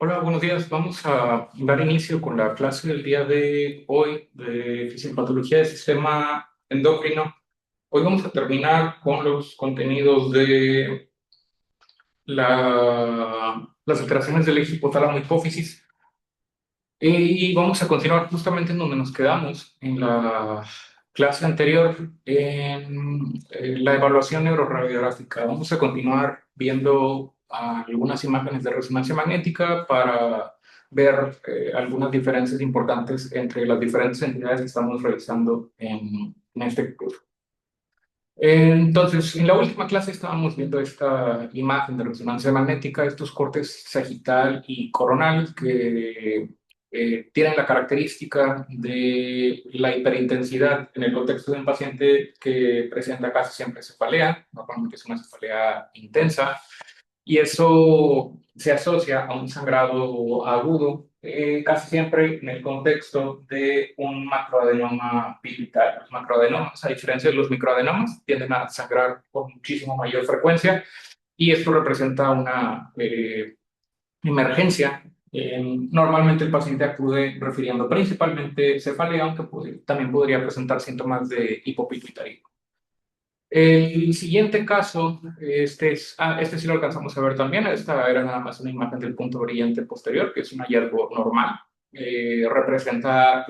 Hola, buenos días. Vamos a dar inicio con la clase del día de hoy de fisiopatología del sistema endocrino. Hoy vamos a terminar con los contenidos de las alteraciones del eje hipotálamo-hipófisis y vamos a continuar justamente en donde nos quedamos en la clase anterior en la evaluación neuroradiográfica. Vamos a continuar viendo algunas imágenes de resonancia magnética para ver algunas diferencias importantes entre las diferentes entidades que estamos realizando en este curso. Entonces, en la última clase estábamos viendo esta imagen de resonancia magnética, estos cortes sagital y coronal que tienen la característica de la hiperintensidad en el contexto de un paciente que presenta casi siempre cefalea, normalmente es una cefalea intensa, y eso se asocia a un sangrado agudo, casi siempre en el contexto de un macroadenoma pituitario. Los macroadenomas, a diferencia de los microadenomas, tienden a sangrar con muchísimo mayor frecuencia y esto representa una emergencia. Normalmente el paciente acude refiriendo principalmente cefalea, aunque también podría presentar síntomas de hipopituitarismo. El siguiente caso, este sí lo alcanzamos a ver también. Esta era nada más una imagen del punto brillante posterior, que es un hallazgo normal. Representa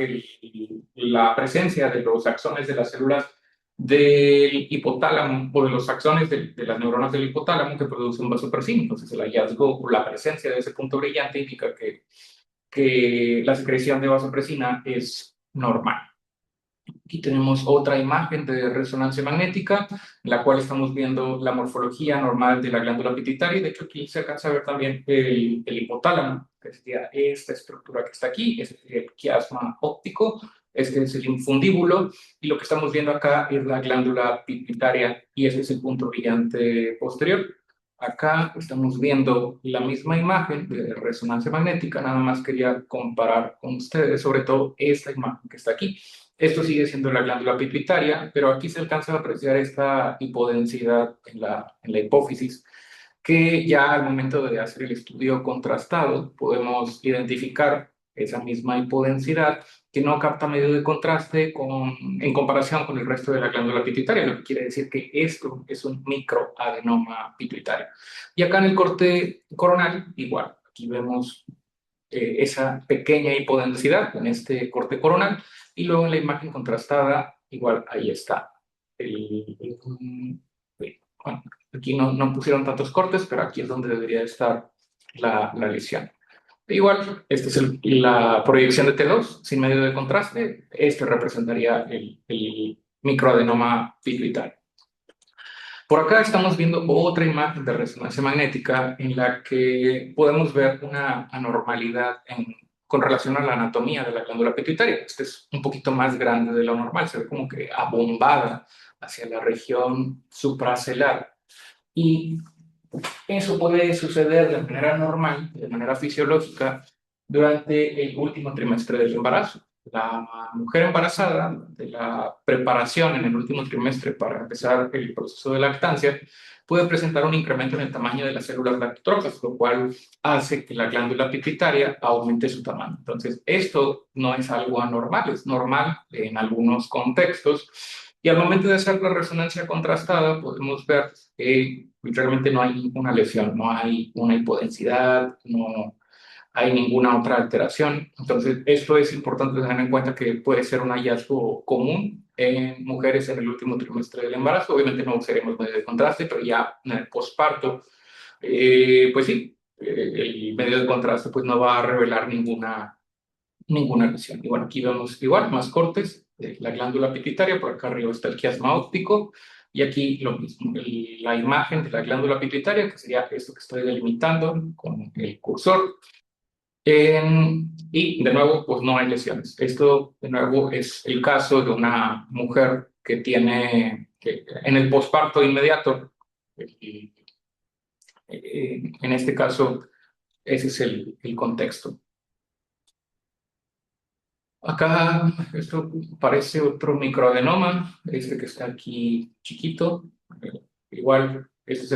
la presencia de los axones de las células del hipotálamo o de los axones de las neuronas del hipotálamo que producen vasopresina. Entonces, el hallazgo o la presencia de ese punto brillante indica que la secreción de vasopresina es normal. Aquí tenemos otra imagen de resonancia magnética, en la cual estamos viendo la morfología normal de la glándula pituitaria. De hecho, aquí se alcanza a ver también el hipotálamo, que sería esta estructura que está aquí, este es el quiasma óptico, este es el infundíbulo, y lo que estamos viendo acá es la glándula pituitaria, y este es el punto brillante posterior. Acá estamos viendo la misma imagen de resonancia magnética, nada más quería comparar con ustedes, sobre todo esta imagen que está aquí. Esto sigue siendo la glándula pituitaria, pero aquí se alcanza a apreciar esta hipodensidad en la hipófisis, que ya al momento de hacer el estudio contrastado podemos identificar esa misma hipodensidad que no capta medio de contraste en comparación con el resto de la glándula pituitaria, lo que quiere decir que esto es un microadenoma pituitario. Y acá en el corte coronal, igual, aquí vemos esa pequeña hipodensidad en este corte coronal y luego en la imagen contrastada, igual ahí está. Bueno, aquí no pusieron tantos cortes, pero aquí es donde debería estar la lesión. Igual, esta es la proyección de T2 sin medio de contraste. Este representaría el microadenoma pituitario. Por acá estamos viendo otra imagen de resonancia magnética en la que podemos ver una anormalidad con relación a la anatomía de la glándula pituitaria. Esta es un poquito más grande de lo normal, se ve como que abombada hacia la región supracelular. Y eso puede suceder de manera normal, de manera fisiológica, durante el último trimestre del embarazo. La mujer embarazada, de la preparación en el último trimestre para empezar el proceso de lactancia, puede presentar un incremento en el tamaño de las células lactótrofas, lo cual hace que la glándula pituitaria aumente su tamaño. Entonces, esto no es algo anormal, es normal en algunos contextos. Y al momento de hacer la resonancia contrastada, podemos ver que realmente no hay ninguna lesión, no hay una hipodensidad, no hay ninguna otra alteración. Entonces, esto es importante tener en cuenta que puede ser un hallazgo común en mujeres en el último trimestre del embarazo. Obviamente no usaremos medio de contraste, pero ya en el posparto, pues sí, el medio de contraste pues no va a revelar ninguna lesión. Y bueno, aquí vemos igual más cortes de la glándula pituitaria, por acá arriba está el quiasma óptico, y aquí lo mismo, la imagen de la glándula pituitaria, que sería esto que estoy delimitando con el cursor. Y de nuevo, pues no hay lesiones. Esto de nuevo es el caso de una mujer que tiene, que en el posparto inmediato, en este caso, ese es el contexto. Acá esto parece otro microadenoma, este que está aquí chiquito. Igual, este es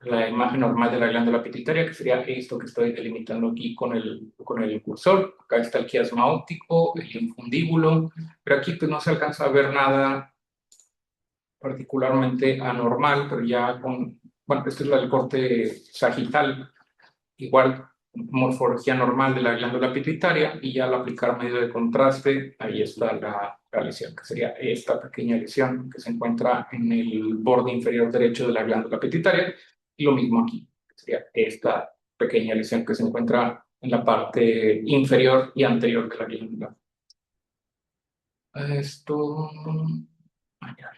la imagen normal de la glándula pituitaria, que sería esto que estoy delimitando aquí con el cursor. Acá está el quiasma óptico, el infundíbulo, pero aquí pues no se alcanza a ver nada particularmente anormal, pero ya con, bueno, esto es el corte sagital, igual morfología normal de la glándula pituitaria, y ya al aplicar medio de contraste, ahí está la lesión, que sería esta pequeña lesión que se encuentra en el borde inferior derecho de la glándula pituitaria, y lo mismo aquí, que sería esta pequeña lesión que se encuentra en la parte inferior y anterior de la glándula. Esto, ya,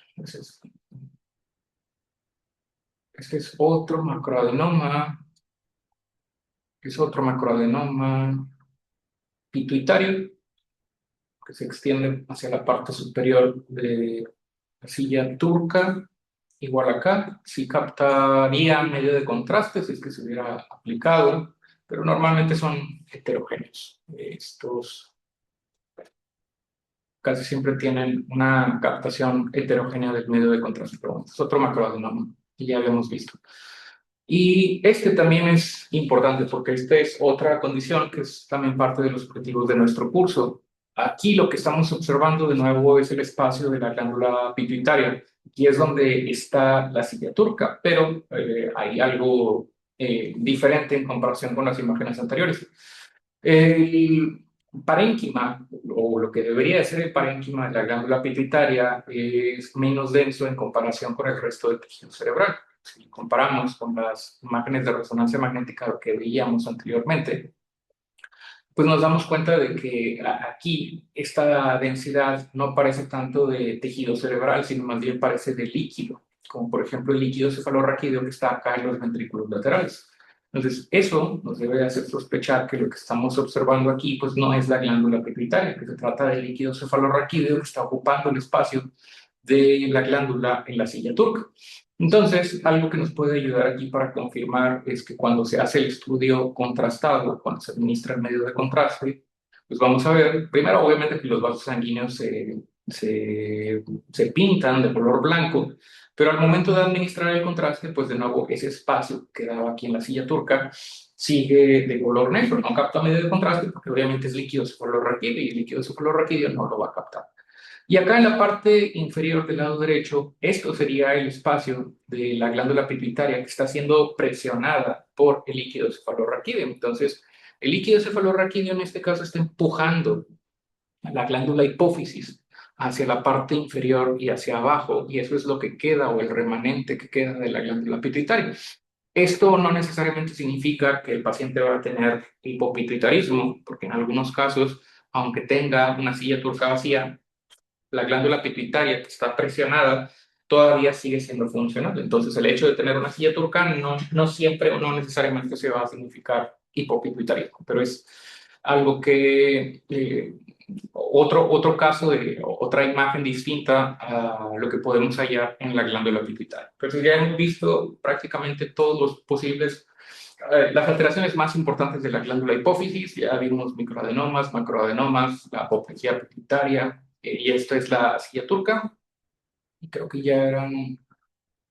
este es otro macroadenoma, es otro macroadenoma pituitario, que se extiende hacia la parte superior de la silla turca. Igual acá, sí captaría medio de contraste si es que se hubiera aplicado, pero normalmente son heterogéneos. Estos casi siempre tienen una captación heterogénea del medio de contraste, pero bueno, es otro macroadenoma que ya habíamos visto. Y este también es importante porque esta es otra condición que es también parte de los objetivos de nuestro curso. Aquí lo que estamos observando de nuevo es el espacio de la glándula pituitaria y es donde está la silla turca, pero hay algo diferente en comparación con las imágenes anteriores. El parénquima, o lo que debería de ser el parénquima de la glándula pituitaria, es menos denso en comparación con el resto del tejido cerebral. Si comparamos con las imágenes de resonancia magnética que veíamos anteriormente, pues nos damos cuenta de que aquí esta densidad no parece tanto de tejido cerebral, sino más bien parece de líquido, como por ejemplo el líquido cefalorraquídeo que está acá en los ventrículos laterales. Entonces, eso nos debe hacer sospechar que lo que estamos observando aquí, pues no es la glándula pituitaria, que se trata del líquido cefalorraquídeo que está ocupando el espacio de la glándula en la silla turca. Entonces, algo que nos puede ayudar aquí para confirmar es que cuando se hace el estudio contrastado, cuando se administra el medio de contraste, pues vamos a ver, primero obviamente que los vasos sanguíneos se pintan de color blanco, pero al momento de administrar el contraste, pues de nuevo ese espacio que quedaba aquí en la silla turca sigue de color negro, no capta medio de contraste porque obviamente es líquido cefalorraquídeo y el líquido cefalorraquídeo no lo va a captar. Y acá en la parte inferior del lado derecho, esto sería el espacio de la glándula pituitaria que está siendo presionada por el líquido cefalorraquídeo. Entonces, el líquido cefalorraquídeo en este caso está empujando a la glándula hipófisis hacia la parte inferior y hacia abajo, y eso es lo que queda o el remanente que queda de la glándula pituitaria. Esto no necesariamente significa que el paciente va a tener hipopituitarismo, porque en algunos casos, aunque tenga una silla turca vacía, la glándula pituitaria que está presionada todavía sigue siendo funcional. Entonces, el hecho de tener una silla turca no siempre o no necesariamente se va a significar hipopituitarismo, pero es algo que, otro caso de otra imagen distinta a lo que podemos hallar en la glándula pituitaria. Entonces, ya hemos visto prácticamente todos los posibles las alteraciones más importantes de la glándula hipófisis. Ya vimos microadenomas, macroadenomas, la apoplejía pituitaria, y esta es la silla turca, y creo que ya eran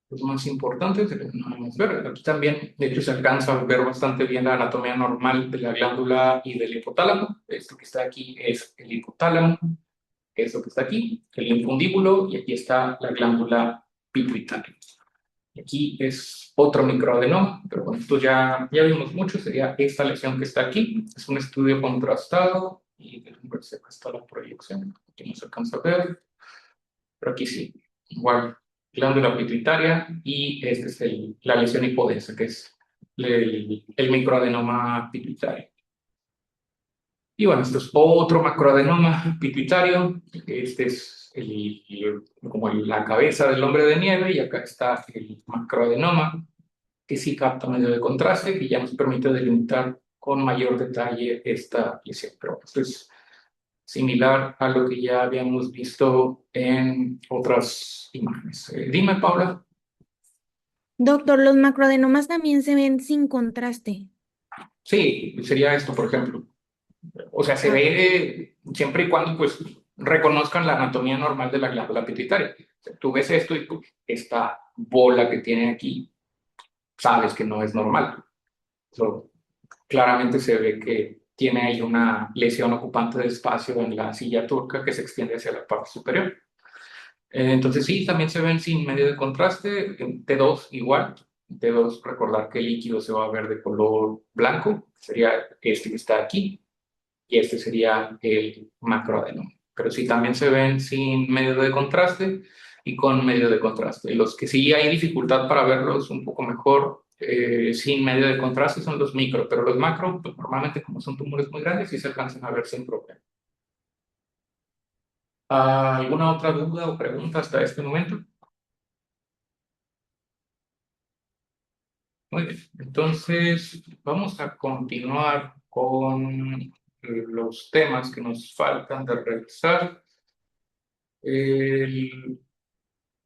los más importantes. Vamos a ver. Aquí también, de hecho, se alcanza a ver bastante bien la anatomía normal de la glándula y del hipotálamo. Esto que está aquí es el hipotálamo, que es lo que está aquí, el infundíbulo, y aquí está la glándula pituitaria. Y aquí es otro microadenoma, pero con esto ya vimos mucho, sería esta lesión que está aquí. Es un estudio contrastado y déjenme ver si acá está la proyección. Aquí no se alcanza a ver, pero aquí sí. Igual, glándula pituitaria y este es la lesión hipodensa, que es el microadenoma pituitario. Y bueno, esto es otro macroadenoma pituitario. Este es como la cabeza del hombre de nieve, y acá está el macroadenoma, que sí capta medio de contraste, que ya nos permite delimitar con mayor detalle esta lesión. Pero esto es similar a lo que ya habíamos visto en otras imágenes. Dime, Paula. Doctor, los macroadenomas también se ven sin contraste. Sí, sería esto, por ejemplo. O sea, se Ah, ve siempre y cuando pues reconozcan la anatomía normal de la glándula pituitaria. O sea, tú ves esto y pues, esta bola que tiene aquí sabes que no es normal. So, claramente se ve que tiene ahí una lesión ocupante de espacio en la silla turca que se extiende hacia la parte superior. Entonces sí, también se ven sin medio de contraste, en T2 igual. T2, recordar que el líquido se va a ver de color blanco, sería este que está aquí, y este sería el macroadenoma. Pero sí, también se ven sin medio de contraste y con medio de contraste. Los que sí hay dificultad para verlos un poco mejor sin medio de contraste son los micro, pero los macro, pues, normalmente como son tumores muy grandes, sí se alcanzan a ver sin problema. ¿Alguna otra duda o pregunta hasta este momento? Muy bien, entonces vamos a continuar con los temas que nos faltan de revisar. El-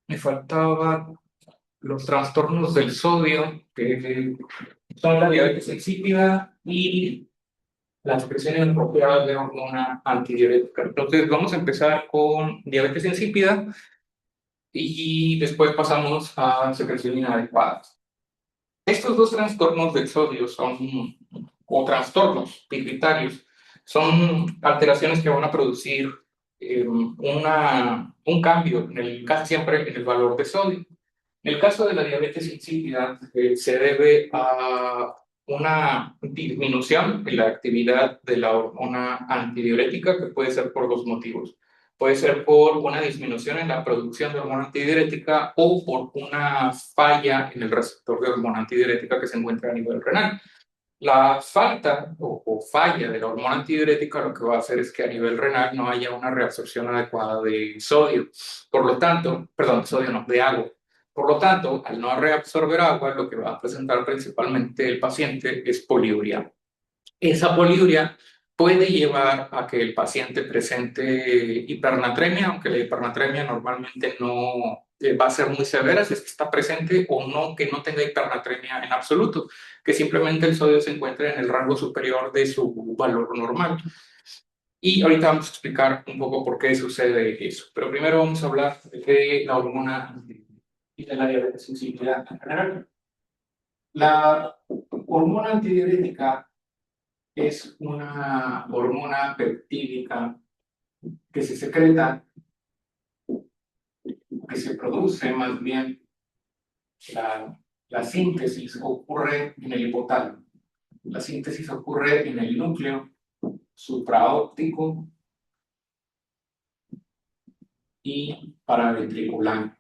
Me faltaba los trastornos del sodio, que son la diabetes insípida y la secreción inapropiada de hormona antidiurética. Entonces vamos a empezar con diabetes insípida y después pasamos a secreción inadecuada. Estos dos trastornos del sodio son, o trastornos pituitarios, son alteraciones que van a producir un cambio, casi siempre en el valor de sodio. En el caso de la diabetes insípida, se debe a una disminución en la actividad de la hormona antidiurética, que puede ser por dos motivos. Puede ser por una disminución en la producción de hormona antidiurética o por una falla en el receptor de hormona antidiurética que se encuentra a nivel renal. La falta o falla de la hormona antidiurética lo que va a hacer es que a nivel renal no haya una reabsorción adecuada de sodio. Por lo tanto, perdón, sodio no, de agua. Por lo tanto, al no reabsorber agua, lo que va a presentar principalmente el paciente es poliuria. Esa poliuria puede llevar a que el paciente presente hipernatremia, aunque la hipernatremia normalmente no va a ser muy severa si es que está presente o no, que no tenga hipernatremia en absoluto, que simplemente el sodio se encuentre en el rango superior de su valor normal. Y ahorita vamos a explicar un poco por qué sucede eso. Pero primero vamos a hablar de la hormona y de la diabetes insípida en general. La hormona antidiurética es una hormona peptídica que se secreta, que se produce más bien, la síntesis ocurre en el hipotálamo. La síntesis ocurre en el núcleo supraóptico y paraventricular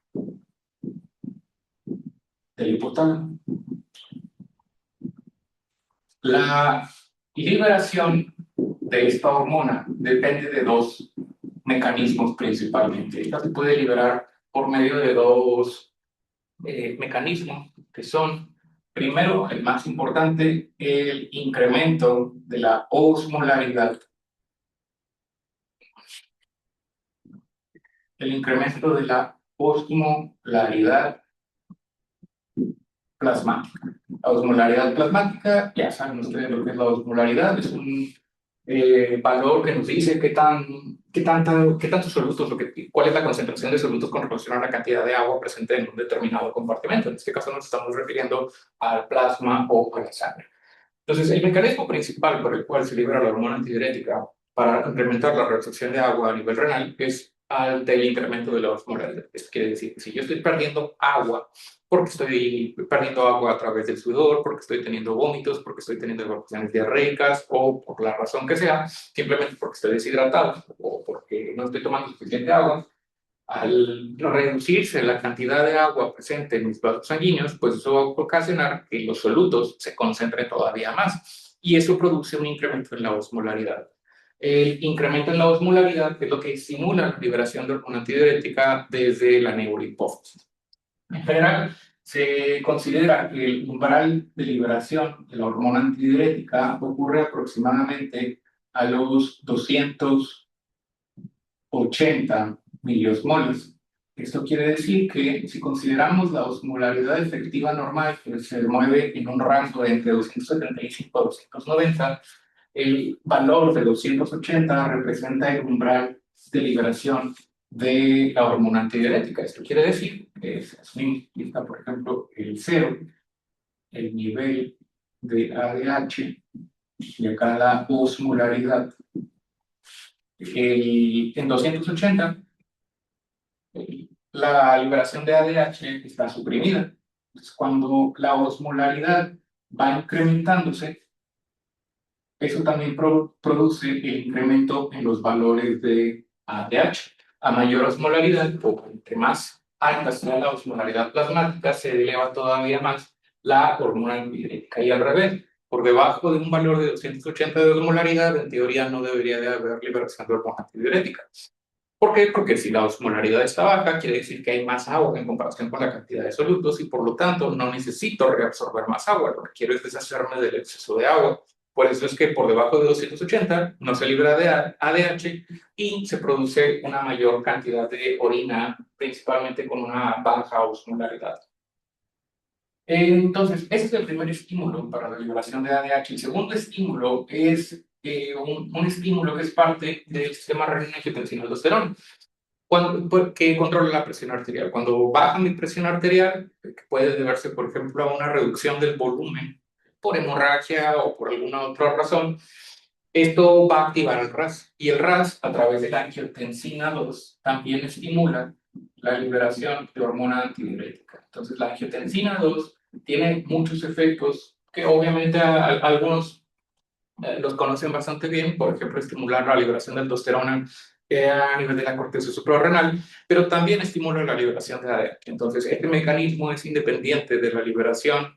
del hipotálamo. La liberación de esta hormona depende de dos mecanismos principalmente. Esta se puede liberar por medio de dos mecanismos que son, primero, el más importante, el incremento de la osmolaridad. El incremento de la osmolaridad plasmática. La osmolaridad plasmática, ya saben ustedes lo que es la osmolaridad, es un valor que nos dice qué tantos solutos, cuál es la concentración de solutos con relación a la cantidad de agua presente en un determinado compartimento. En este caso nos estamos refiriendo al plasma o a la sangre. Entonces, el mecanismo principal por el cual se libera la hormona antidiurética para incrementar la reabsorción de agua a nivel renal es al del incremento de la osmolaridad. Esto quiere decir que si yo estoy perdiendo agua, porque estoy perdiendo agua a través del sudor, porque estoy teniendo vómitos, porque estoy teniendo evacuaciones diarreicas o por la razón que sea, simplemente porque estoy deshidratado o porque no estoy tomando suficiente agua, al reducirse la cantidad de agua presente en mis vasos sanguíneos, pues eso va a ocasionar que los solutos se concentren todavía más y eso produce un incremento en la osmolaridad. El incremento en la osmolaridad es lo que estimula la liberación de hormona antidiurética desde la neurohipófisis. En general, se considera que el umbral de liberación de la hormona antidiurética ocurre aproximadamente a los 280 miliosmoles. Esto quiere decir que si consideramos la osmolaridad efectiva normal, que se mueve en un rango de entre 275 a 290, el valor de 280 representa el umbral de liberación de la hormona antidiurética. Esto quiere decir que si asumimos, por ejemplo, el cero, el nivel de ADH y acá la osmolaridad. En 280, la liberación de ADH está suprimida. Entonces, cuando la osmolaridad va incrementándose, eso también produce el incremento en los valores de ADH. A mayor osmolaridad, o entre más alta sea la osmolaridad plasmática, se eleva todavía más la hormona antidiurética. Y al revés, por debajo de un valor de 280 de osmolaridad, en teoría no debería de haber liberación de hormona antidiurética. ¿Por qué? Porque si la osmolaridad está baja, quiere decir que hay más agua en comparación con la cantidad de solutos y por lo tanto no necesito reabsorber más agua, lo que quiero es deshacerme del exceso de agua. Por eso es que por debajo de 280 no se libera de ADH y se produce una mayor cantidad de orina, principalmente con una baja osmolaridad. Entonces, ese es el primer estímulo para la liberación de ADH. El segundo estímulo es un estímulo que es parte del sistema renina-angiotensina-aldosterona, que controla la presión arterial. Cuando baja mi presión arterial, que puede deberse, por ejemplo, a una reducción del volumen por hemorragia o por alguna otra razón, esto va a activar el RAS. Y el RAS, a través de la angiotensina 2, también estimula la liberación de hormona antidiurética. Entonces, la angiotensina 2 tiene muchos efectos que obviamente algunos los conocen bastante bien, por ejemplo, estimular la liberación de aldosterona a nivel de la corteza suprarrenal, pero también estimula la liberación de ADH. Entonces, este mecanismo es independiente de la liberación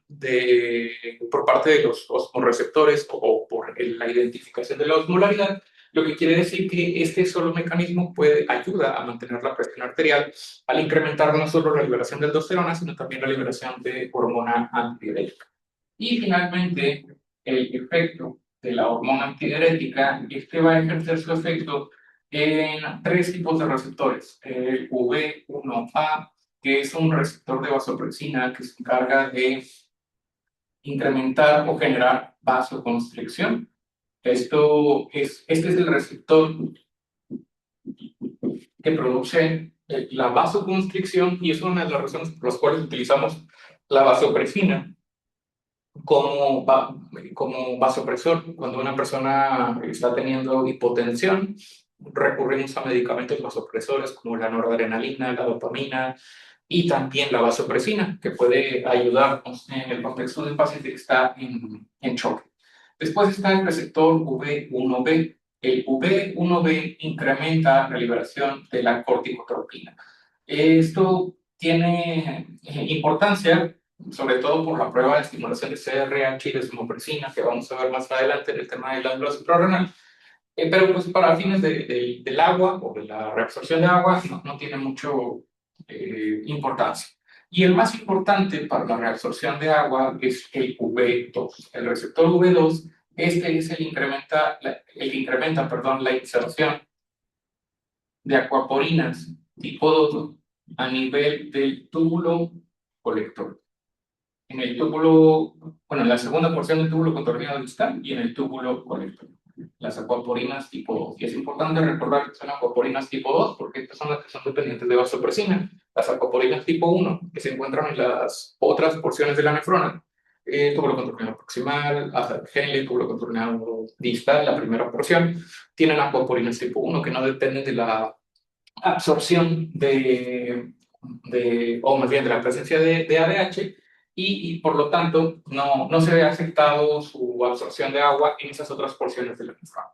por parte de los osmoreceptores o por la identificación de la osmolaridad, lo que quiere decir que este solo mecanismo ayuda a mantener la presión arterial al incrementar no solo la liberación de aldosterona, sino también la liberación de hormona antidiurética. Y finalmente, el efecto de la hormona antidiurética, este va a ejercer su efecto en tres tipos de receptores. El V1A, que es un receptor de vasopresina que se encarga de incrementar o generar vasoconstricción. Este es el receptor que produce la vasoconstricción y es una de las razones por las cuales utilizamos la vasopresina como vasopresor. Cuando una persona está teniendo hipotensión, recurrimos a medicamentos vasopresores como la noradrenalina, la dopamina y también la vasopresina, que puede ayudarnos en el contexto de un paciente que está en shock. Después está el receptor V1B. El V1B incrementa la liberación de la corticotropina. Esto tiene importancia sobre todo por la prueba de estimulación de CRH y de desmopresina, que vamos a ver más adelante en el tema de glándula suprarrenal. Pero pues para fines del agua o de la reabsorción de agua no tiene mucho importancia. Y el más importante para la reabsorción de agua es el V2. El receptor V2, este es el que incrementa, perdón, la inserción de acuaporinas tipo 2 a nivel del túbulo colector. En el túbulo, bueno, en la segunda porción del túbulo contorneado distal y en el túbulo colector. Las acuaporinas tipo 2. Y es importante recordar que son acuaporinas tipo 2 porque estas son las que son dependientes de vasopresina. Las acuaporinas tipo 1, que se encuentran en las otras porciones de la nefrona, túbulo contorneado proximal, Henle, túbulo contorneado distal, la primera porción, tienen acuaporinas tipo 1 que no dependen de la absorción o más bien de la presencia de ADH y por lo tanto no se ve afectado su absorción de agua en esas otras porciones del linfoma.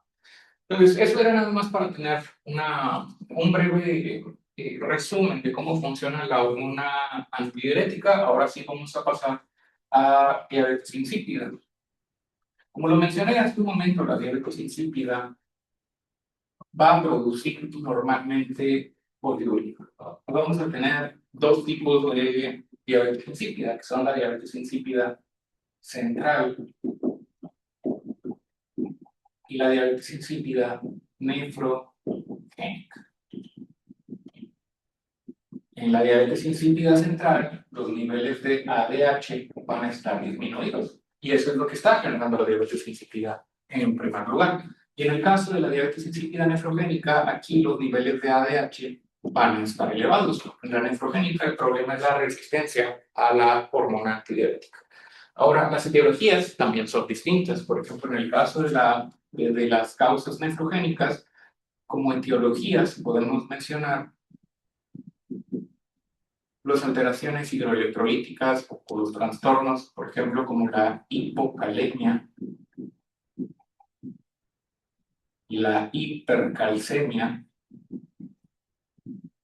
Entonces, eso era nada más para tener un breve resumen de cómo funciona la hormona antidiurética. Ahora sí vamos a pasar a diabetes insípida. Como lo mencioné hace un momento, la diabetes insípida va a producir normalmente poliúrico. Vamos a tener dos tipos de diabetes insípida, que son la diabetes insípida central y la diabetes insípida nefrogénica. En la diabetes insípida central, los niveles de ADH van a estar disminuidos. Y eso es lo que está generando la diabetes insípida en primer lugar. Y en el caso de la diabetes insípida nefrogénica, aquí los niveles de ADH van a estar elevados. En la nefrogénica el problema es la resistencia a la hormona antidiurética. Ahora, las etiologías también son distintas. Por ejemplo, en el caso de las causas nefrogénicas, como etiologías podemos mencionar las alteraciones hidroelectrolíticas o los trastornos, por ejemplo, como la hipocalemia y la hipercalcemia.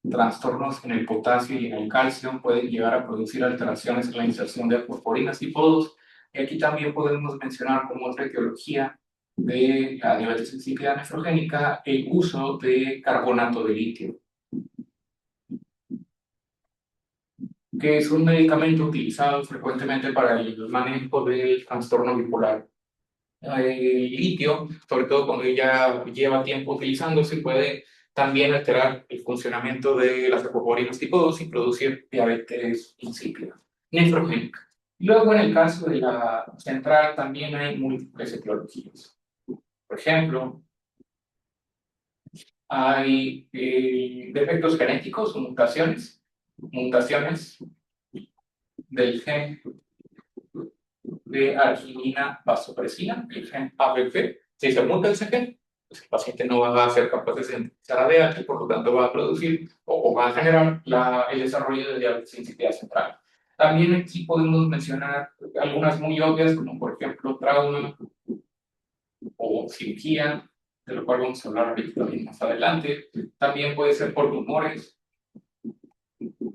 Trastornos en el potasio y en el calcio pueden llegar a producir alteraciones en la inserción de aporforinas tipo 2. Y aquí también podemos mencionar como otra etiología de la diabetes insípida nefrogénica el uso de carbonato de litio, que es un medicamento utilizado frecuentemente para el manejo del trastorno bipolar. El litio, sobre todo cuando ya lleva tiempo utilizándose, puede también alterar el funcionamiento de las aposporinas tipo 2 y producir diabetes insípida, nefrogénica. Luego, en el caso de la central, también hay múltiples etiologías. Por ejemplo, hay defectos genéticos o mutaciones del gen de arginina vasopresina, el gen ABP. Si se muta ese gen, pues el paciente no va a ser capaz de sintetizar ADH, por lo tanto va a producir o va a generar el desarrollo de diabetes insípida central. También aquí podemos mencionar algunas muy obvias, como por ejemplo trauma o cirugía, de lo cual vamos a hablar ahorita también más adelante. También puede ser por tumores,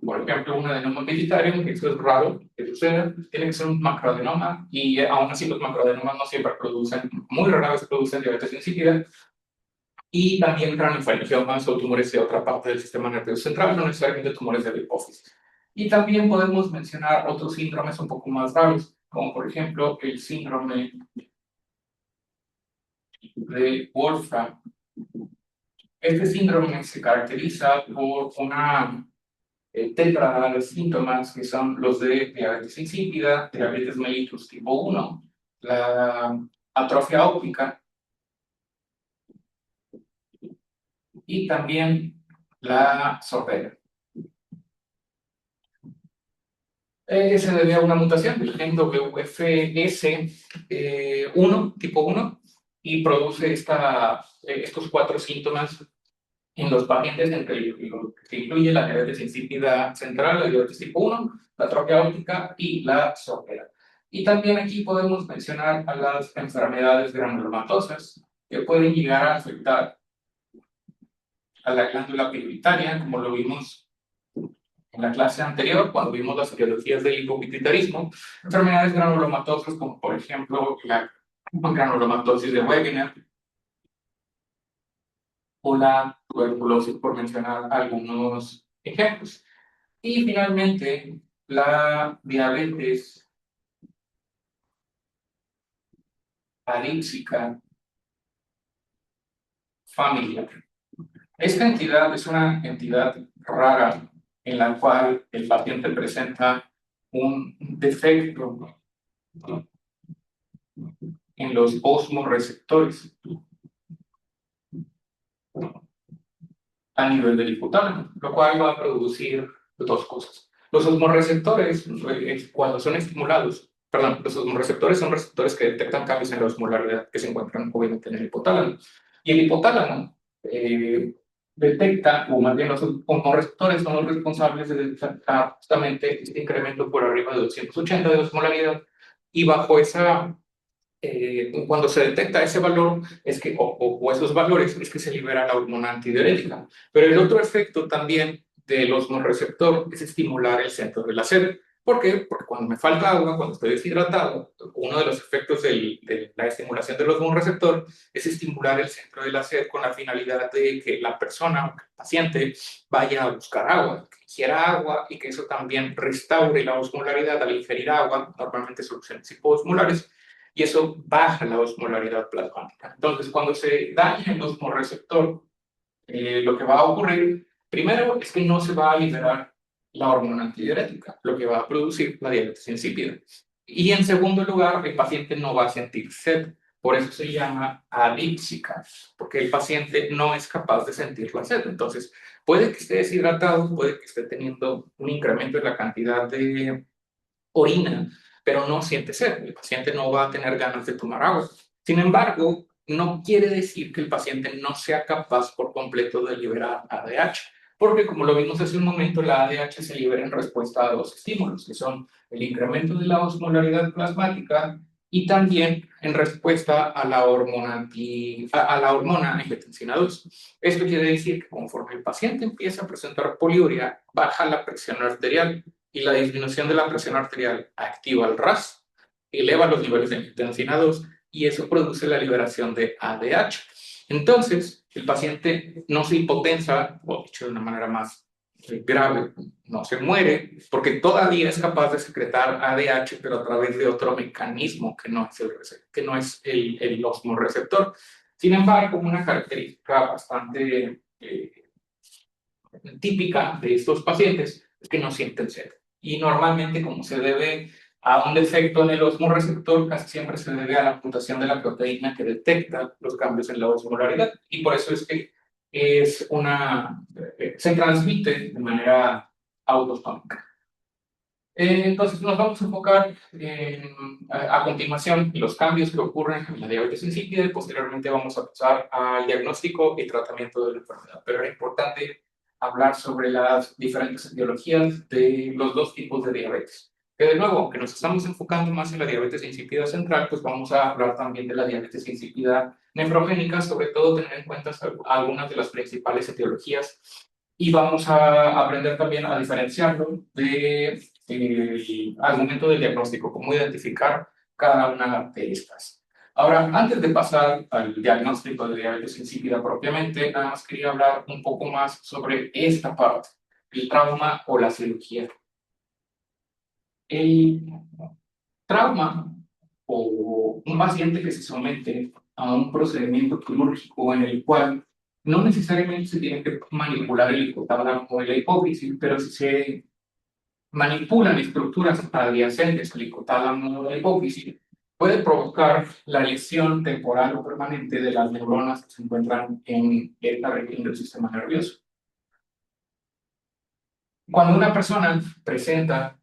por ejemplo, un adenoma pituitario, que eso es raro que suceda, tiene que ser un macroadenoma, y aún así los macroadenomas no siempre producen, muy rara vez producen diabetes insípida, y también craniofaringiomas o tumores de otra parte del sistema nervioso central, no necesariamente tumores de la hipófisis. Y también podemos mencionar otros síndromes un poco más raros, como por ejemplo el síndrome de Wolfram. Este síndrome se caracteriza por una tetra de síntomas que son los de diabetes insípida, diabetes mellitus tipo 1, la atrofia óptica y también la sordera. Se debe a una mutación del gen WFS1, tipo 1, y produce estos 4 síntomas en los pacientes entre lo que incluye la diabetes insípida central, la diabetes tipo 1, la atrofia óptica y la sordera. Y también aquí podemos mencionar a las enfermedades granulomatosas que pueden llegar a afectar a la glándula pituitaria, como lo vimos en la clase anterior, cuando vimos las etiologías del hipopituitarismo. Enfermedades granulomatosas como por ejemplo la granulomatosis de Wegener o la tuberculosis, por mencionar algunos ejemplos. Y finalmente, la diabetes aríxica familiar. Esta entidad es una entidad rara en la cual el paciente presenta un defecto en los osmoreceptores a nivel del hipotálamo, lo cual va a producir dos cosas. Los osmoreceptores, cuando son estimulados, perdón, los osmoreceptores son receptores que detectan cambios en la osmolaridad que se encuentran obviamente en el hipotálamo. Y el hipotálamo detecta, o más bien los osmoreceptores son los responsables de detectar justamente este incremento por arriba de 280 de osmolaridad, y bajo esa cuando se detecta ese valor es que, o esos valores, es que se libera la hormona antidiurética. Pero el otro efecto también del osmoreceptor es estimular el centro de la sed. ¿Por qué? Porque cuando me falta agua, cuando estoy deshidratado, uno de los efectos de la estimulación del osmoreceptor es estimular el centro de la sed con la finalidad de que la persona, el paciente, vaya a buscar agua, que ingiera agua y que eso también restaure la osmolaridad al ingerir agua, normalmente soluciones hipoosmolares, y eso baja la osmolaridad plasmática. Entonces, cuando se daña el osmoreceptor, lo que va a ocurrir, primero, es que no se va a liberar la hormona antidiurética, lo que va a producir la diabetes insípida. Y en segundo lugar, el paciente no va a sentir sed. Por eso se llama adípsica, porque el paciente no es capaz de sentir la sed. Entonces, puede que esté deshidratado, puede que esté teniendo un incremento en la cantidad de orina, pero no siente sed. El paciente no va a tener ganas de tomar agua. Sin embargo, no quiere decir que el paciente no sea capaz por completo de liberar ADH, porque como lo vimos hace un momento, la ADH se libera en respuesta a dos estímulos, que son el incremento de la osmolaridad plasmática y también en respuesta a la hormona, a la hormona angiotensina 2. Esto quiere decir que conforme el paciente empieza a presentar poliuria, baja la presión arterial y la disminución de la presión arterial activa el RAS, eleva los niveles de angiotensina 2 y eso produce la liberación de ADH. Entonces, el paciente no se hipotensa, o dicho de una manera más grave, no se muere, porque todavía es capaz de secretar ADH, pero a través de otro mecanismo que no es el osmoreceptor. Sin embargo, una característica bastante típica de estos pacientes es que no sienten sed. Y normalmente, como se debe a un defecto en el osmorreceptor, casi siempre se debe a la mutación de la proteína que detecta los cambios en la osmolaridad. Y por eso es que se transmite de manera autosómica. Entonces nos vamos a enfocar a continuación en los cambios que ocurren en la diabetes insípida y posteriormente vamos a pasar al diagnóstico y tratamiento de la enfermedad. Pero era importante hablar sobre las diferentes etiologías de los dos tipos de diabetes. Que de nuevo, aunque nos estamos enfocando más en la diabetes insípida central, pues vamos a hablar también de la diabetes insípida nefrogénica, sobre todo tener en cuenta algunas de las principales etiologías y vamos a aprender también a diferenciarlo de al momento del diagnóstico, cómo identificar cada una de estas. Ahora, antes de pasar al diagnóstico de diabetes insípida propiamente, nada más quería hablar un poco más sobre esta parte, el trauma o la cirugía. El trauma o un paciente que se somete a un procedimiento quirúrgico en el cual no necesariamente se tiene que manipular el hipotálamo o la hipófisis, pero si se manipulan estructuras adyacentes al hipotálamo o la hipófisis, puede provocar la lesión temporal o permanente de las neuronas que se encuentran en esta región del sistema nervioso. Cuando una persona presenta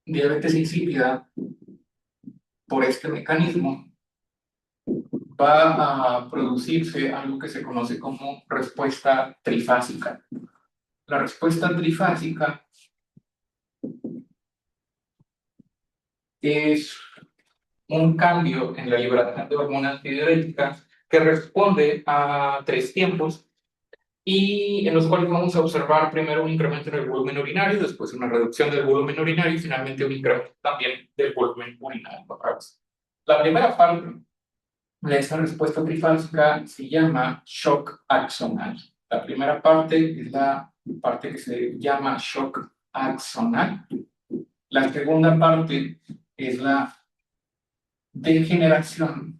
diabetes insípida por este mecanismo, va a producirse algo que se conoce como respuesta trifásica. La respuesta trifásica es un cambio en la liberación de hormona antidiurética que responde a tres tiempos y en los cuales vamos a observar primero un incremento en el volumen urinario, después una reducción del volumen urinario y finalmente un incremento también del volumen urinario. La primera parte de esta respuesta trifásica se llama shock axonal. La primera parte es la parte que se llama shock axonal. La segunda parte es la degeneración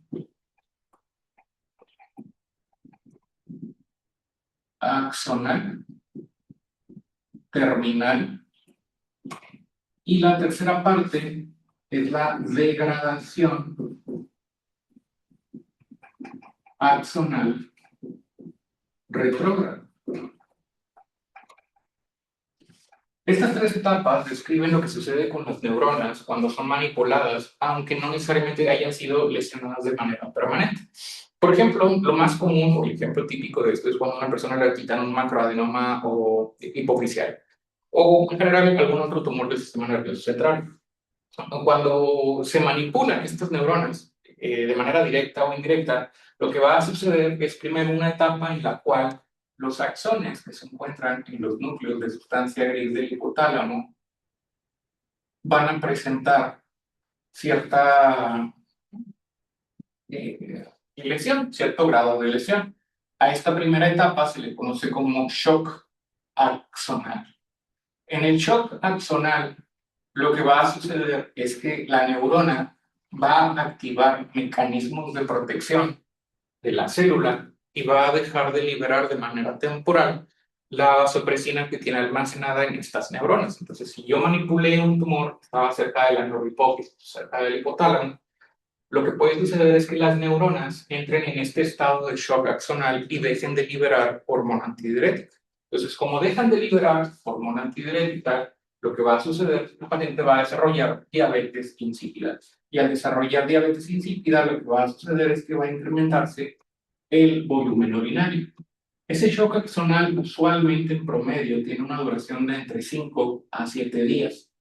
axonal terminal. Y la tercera parte es la degradación axonal retrógrada. Estas tres etapas describen lo que sucede con las neuronas cuando son manipuladas, aunque no necesariamente hayan sido lesionadas de manera permanente. Por ejemplo, lo más común o el ejemplo típico de esto es cuando a una persona le quitan un macroadenoma o hipofisial, o en general algún otro tumor del sistema nervioso central. Cuando se manipulan estas neuronas de manera directa o indirecta, lo que va a suceder es primero una etapa en la cual los axones que se encuentran en los núcleos de sustancia gris del hipotálamo van a presentar cierta lesión, cierto grado de lesión. A esta primera etapa se le conoce como shock axonal. En el shock axonal, lo que va a suceder es que la neurona va a activar mecanismos de protección de la célula y va a dejar de liberar de manera temporal la vasopresina que tiene almacenada en estas neuronas. Entonces, si yo manipulé un tumor que estaba cerca de la neurohipófisis, cerca del hipotálamo, lo que puede suceder es que las neuronas entren en este estado de shock axonal y dejen de liberar hormona antidiurética. Entonces, como dejan de liberar hormona antidiurética, lo que va a suceder es que el paciente va a desarrollar diabetes insípida. Y al desarrollar diabetes insípida, lo que va a suceder es que va a incrementarse el volumen urinario. Ese shock axonal usualmente en promedio tiene una duración de entre 5 a 7 días.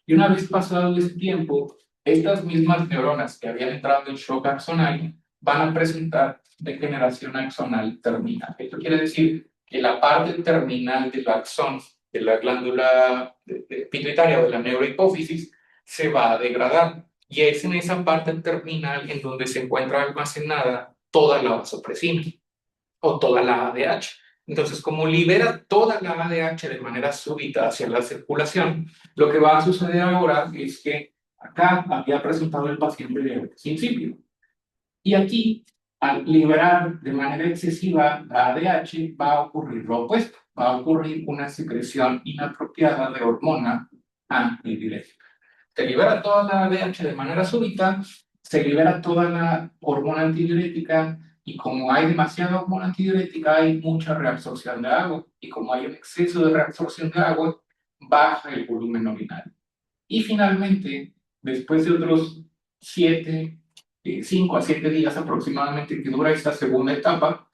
Y una vez pasado ese tiempo, estas mismas neuronas que habían entrado en shock axonal van a presentar degeneración axonal terminal. Esto quiere decir que la parte terminal del axón, de la glándula pituitaria o de la neurohipófisis, se va a degradar. Y es en esa parte terminal en donde se encuentra almacenada toda la vasopresina o toda la ADH. Entonces, como libera toda la ADH de manera súbita hacia la circulación, lo que va a suceder ahora es que acá había presentado el paciente diabetes insípido. Y aquí, al liberar de manera excesiva la ADH, va a ocurrir lo opuesto. Va a ocurrir una secreción inapropiada de hormona antidiurética. Se libera toda la ADH de manera súbita, se libera toda la hormona antidiurética y como hay demasiada hormona antidiurética hay mucha reabsorción de agua y como hay un exceso de reabsorción de agua, baja el volumen urinario. Y finalmente, después de otros 5 a 7 días aproximadamente que dura esta segunda etapa,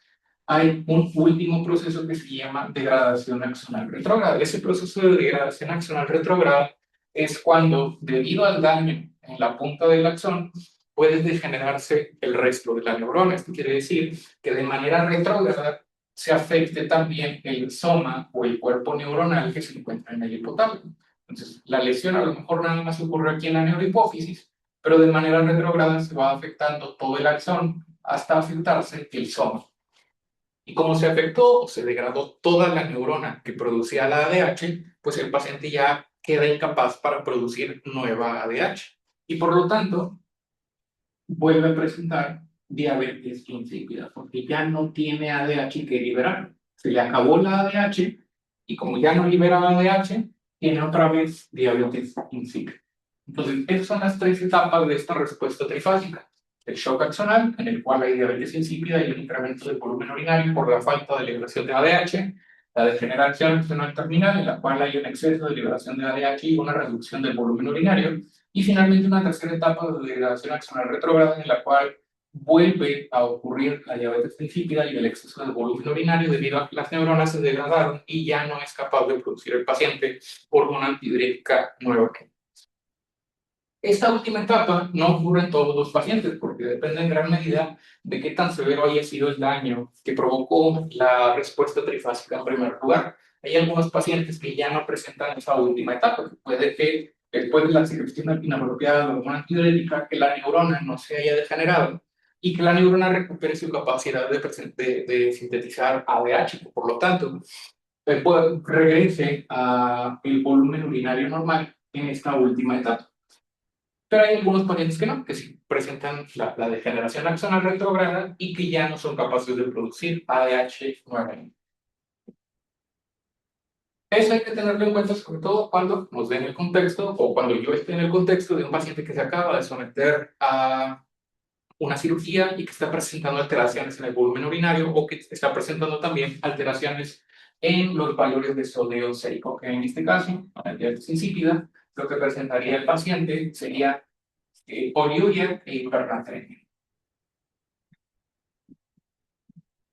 hay un último proceso que se llama degradación axonal retrógrada. Ese proceso de degradación axonal retrógrada es cuando, debido al daño en la punta del axón, puede degenerarse el resto de la neurona. Esto quiere decir que de manera retrógrada se afecte también el soma o el cuerpo neuronal que se encuentra en el hipotálamo. Entonces, la lesión a lo mejor nada más ocurre aquí en la neurohipófisis, pero de manera retrógrada se va afectando todo el axón hasta afectarse el soma. Y como se afectó o se degradó toda la neurona que producía la ADH, pues el paciente ya queda incapaz para producir nueva ADH. Y por lo tanto, vuelve a presentar diabetes insípida, porque ya no tiene ADH que liberar. Se le acabó la ADH y como ya no libera ADH, tiene otra vez diabetes insípida. Entonces, esas son las tres etapas de esta respuesta trifásica. El shock axonal, en el cual hay diabetes insípida y un incremento del volumen urinario por la falta de liberación de ADH. La degeneración axonal terminal, en la cual hay un exceso de liberación de ADH y una reducción del volumen urinario. Y finalmente una tercera etapa de degradación axonal retrógrada en la cual vuelve a ocurrir la diabetes insípida y el exceso de volumen urinario debido a que las neuronas se degradaron y ya no es capaz de producir el paciente hormona antidiurética nueva. Esta última etapa no ocurre en todos los pacientes porque depende en gran medida de qué tan severo haya sido el daño que provocó la respuesta trifásica en primer lugar. Hay algunos pacientes que ya no presentan esa última etapa, que puede que después de la secreción inapropiada de hormona antidiurética, que la neurona no se haya degenerado y que la neurona recupere su capacidad de sintetizar ADH. Por lo tanto, regrese a el volumen urinario normal en esta última etapa. Pero hay algunos pacientes que no, que sí presentan la degeneración axonal retrógrada y que ya no son capaces de producir ADH nuevamente. Eso hay que tenerlo en cuenta sobre todo cuando nos den el contexto o cuando yo esté en el contexto de un paciente que se acaba de someter a una cirugía y que está presentando alteraciones en el volumen urinario o que está presentando también alteraciones en los valores de sodio sérico, que en este caso, para la diabetes insípida, lo que presentaría el paciente sería poliuria e hipernatremia.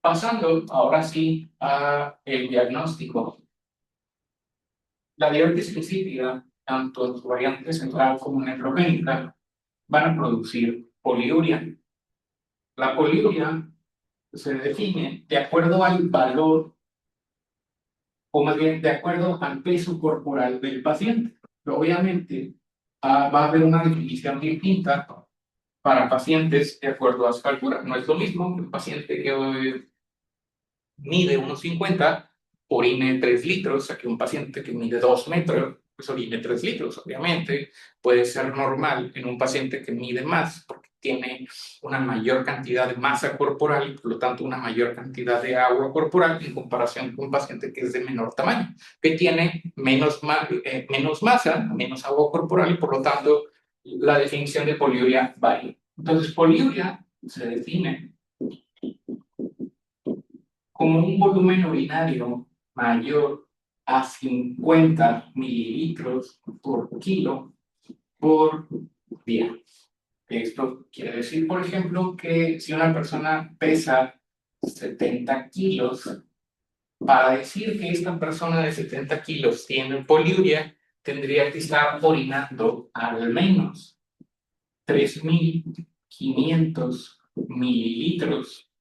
Pasando ahora sí a el diagnóstico. La diabetes insípida, tanto en su variante central como nefrogénica, van a producir poliuria. La poliuria se define de acuerdo al valor, o más bien de acuerdo al peso corporal del paciente. Pero obviamente va a haber una definición distinta para pacientes de acuerdo a su altura. No es lo mismo que un paciente que mide 1,50, orine 3 litros, a que un paciente que mide 2 metros, pues orine 3 litros, obviamente. Puede ser normal en un paciente que mide más, porque tiene una mayor cantidad de masa corporal y por lo tanto una mayor cantidad de agua corporal en comparación con un paciente que es de menor tamaño, que tiene menos masa, menos agua corporal y por lo tanto la definición de poliuria varía. Entonces, poliuria se define como un volumen urinario mayor a 50 mililitros por kilo por día. Esto quiere decir, por ejemplo, que si una persona pesa 70 kilos, para decir que esta persona de 70 kilos tiene poliuria, tendría que estar orinando al menos 3.500 mililitros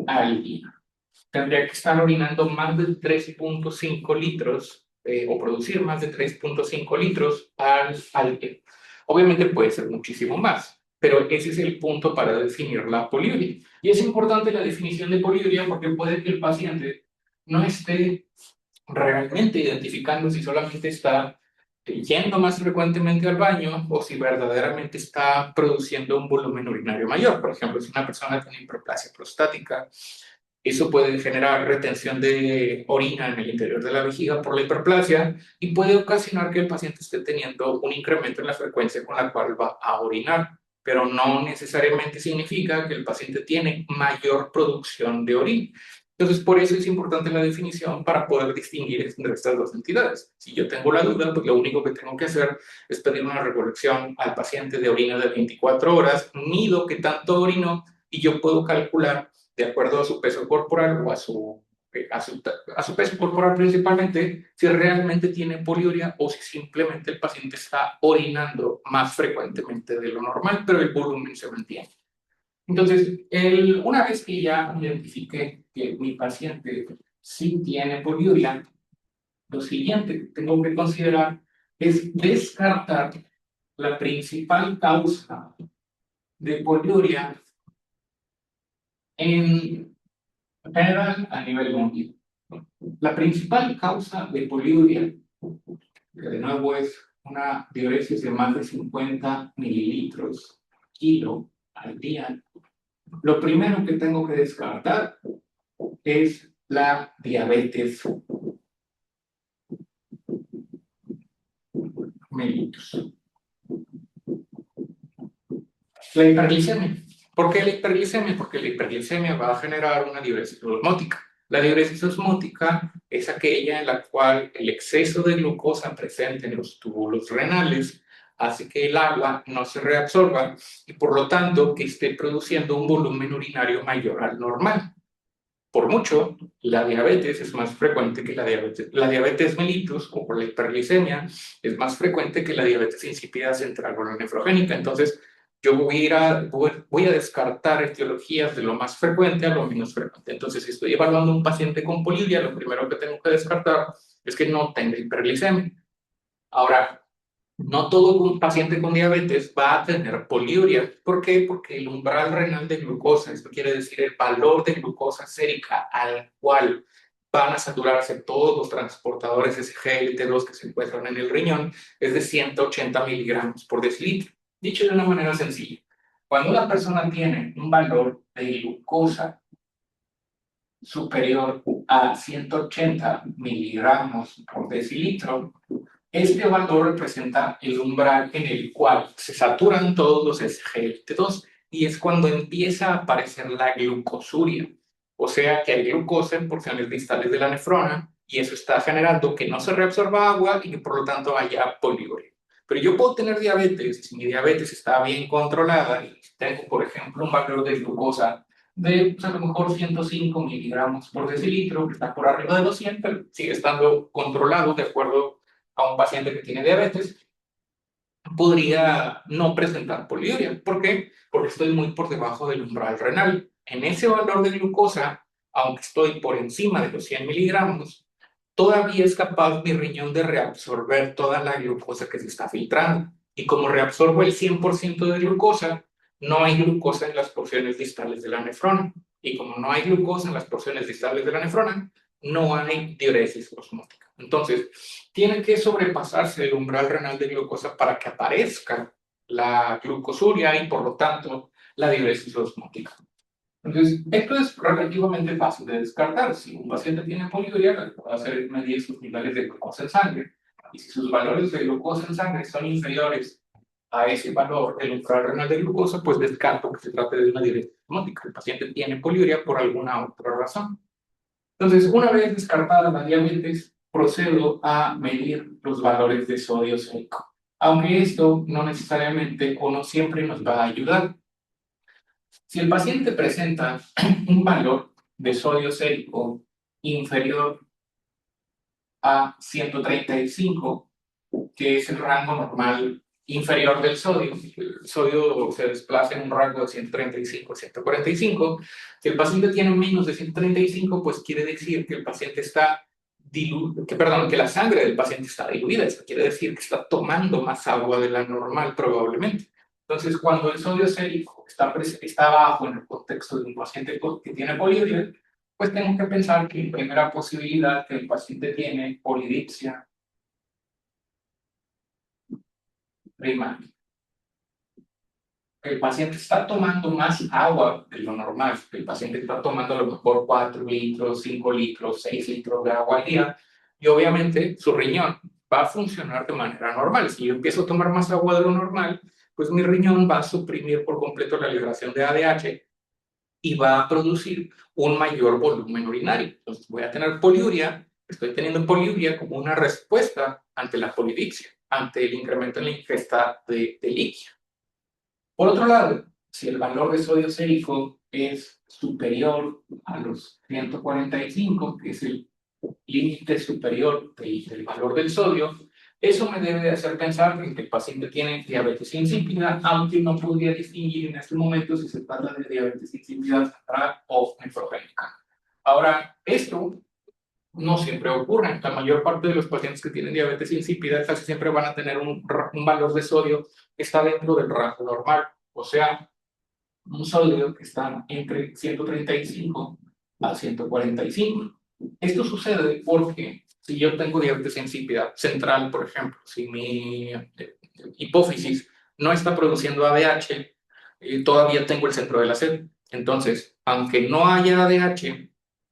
al día. Tendría que estar orinando más de 3.5 litros o producir más de 3.5 litros al día. Obviamente puede ser muchísimo más, pero ese es el punto para definir la poliuria. Y es importante la definición de poliuria porque puede que el paciente no esté realmente identificando si solamente está yendo más frecuentemente al baño o si verdaderamente está produciendo un volumen urinario mayor. Por ejemplo, si una persona tiene hiperplasia prostática, eso puede generar retención de orina en el interior de la vejiga por la hiperplasia y puede ocasionar que el paciente esté teniendo un incremento en la frecuencia con la cual va a orinar, pero no necesariamente significa que el paciente tiene mayor producción de orina. Entonces, por eso es importante la definición para poder distinguir entre estas dos entidades. Si yo tengo la duda, pues lo único que tengo que hacer es pedir una recolección al paciente de orina de 24 horas, mido qué tanto orinó y yo puedo calcular de acuerdo a su peso corporal o a su peso corporal principalmente, si realmente tiene poliuria o si simplemente el paciente está orinando más frecuentemente de lo normal, pero el volumen se mantiene. Entonces, una vez que ya identifique que mi paciente sí tiene poliuria, lo siguiente que tengo que considerar es descartar la principal causa de poliuria en general a nivel mundial. La principal causa de poliuria, que de nuevo es una diuresis de más de 50 mililitros kilo al día, lo primero que tengo que descartar es la diabetes mellitus. La hiperglicemia. ¿Por qué la hiperglicemia? Porque la hiperglicemia va a generar una diuresis osmótica. La diuresis osmótica es aquella en la cual el exceso de glucosa presente en los túbulos renales hace que el agua no se reabsorba y por lo tanto que esté produciendo un volumen urinario mayor al normal. Por mucho, la diabetes es más frecuente que la diabetes mellitus o por la hiperglicemia es más frecuente que la diabetes insípida central o la nefrogénica. Entonces, yo voy a descartar etiologías de lo más frecuente a lo menos frecuente. Entonces, si estoy evaluando a un paciente con poliuria, lo primero que tengo que descartar es que no tenga hiperglicemia. Ahora, no todo un paciente con diabetes va a tener poliuria. ¿Por qué? Porque el umbral renal de glucosa, esto quiere decir el valor de glucosa sérica al cual van a saturarse todos los transportadores SGLT2 que se encuentran en el riñón, es de 180 miligramos por decilitro. Dicho de una manera sencilla, cuando una persona tiene un valor de glucosa superior a 180 miligramos por decilitro, este valor representa el umbral en el cual se saturan todos los SGLT2 y es cuando empieza a aparecer la glucosuria. O sea que hay glucosa en porciones distales de la nefrona y eso está generando que no se reabsorba agua y que por lo tanto haya poliuria. Pero yo puedo tener diabetes y si mi diabetes está bien controlada y tengo, por ejemplo, un valor de glucosa de pues, a lo mejor 105 miligramos por decilitro, que está por arriba de los 100, pero sigue estando controlado de acuerdo a un paciente que tiene diabetes, podría no presentar poliuria. ¿Por qué? Porque estoy muy por debajo del umbral renal. En ese valor de glucosa, aunque estoy por encima de los 100 miligramos, todavía es capaz mi riñón de reabsorber toda la glucosa que se está filtrando. Y como reabsorbo el 100% de glucosa, no hay glucosa en las porciones distales de la nefrona. Y como no hay glucosa en las porciones distales de la nefrona, no hay diuresis osmótica. Entonces, tiene que sobrepasarse el umbral renal de glucosa para que aparezca la glucosuria y por lo tanto la diuresis osmótica. Entonces, esto es relativamente fácil de descartar. Si un paciente tiene poliuria, lo que puede hacer es medir sus niveles de glucosa en sangre. Y si sus valores de glucosa en sangre son inferiores a ese valor del umbral renal de glucosa, pues descarto que se trate de una diuresis osmótica. El paciente tiene poliuria por alguna otra razón. Entonces, una vez descartada la diabetes, procedo a medir los valores de sodio sérico. Aunque esto no necesariamente o no siempre nos va a ayudar. Si el paciente presenta un valor de sodio sérico inferior a 135, que es el rango normal inferior del sodio. El sodio se desplaza en un rango de 135 a 145. Si el paciente tiene menos de 135, pues quiere decir que el paciente está que la sangre del paciente está diluida. Eso quiere decir que está tomando más agua de la normal probablemente. Entonces, cuando el sodio sérico está bajo en el contexto de un paciente que tiene poliuria, pues tengo que pensar que primera posibilidad que el paciente tiene polidipsia primaria. El paciente está tomando más agua de lo normal. El paciente está tomando a lo mejor 4 litros, 5 litros, 6 litros de agua al día. Y obviamente su riñón va a funcionar de manera normal. Si yo empiezo a tomar más agua de lo normal, pues mi riñón va a suprimir por completo la liberación de ADH y va a producir un mayor volumen urinario. Entonces voy a tener poliuria. Estoy teniendo poliuria como una respuesta ante la polidipsia, ante el incremento en la ingesta de líquido. Por otro lado, si el valor de sodio sérico es superior a los 145, que es el límite superior del valor del sodio, eso me debe de hacer pensar que el paciente tiene diabetes insípida, aunque no podría distinguir en este momento si se trata de diabetes insípida central o nefrogénica. Ahora, esto no siempre ocurre. La mayor parte de los pacientes que tienen diabetes insípida casi siempre van a tener un valor de sodio que está dentro del rango normal, o sea, un sodio que está entre 135 a 145. Esto sucede porque si yo tengo diabetes insípida central, por ejemplo, si mi hipófisis no está produciendo ADH, todavía tengo el centro de la sed. Entonces, aunque no haya ADH,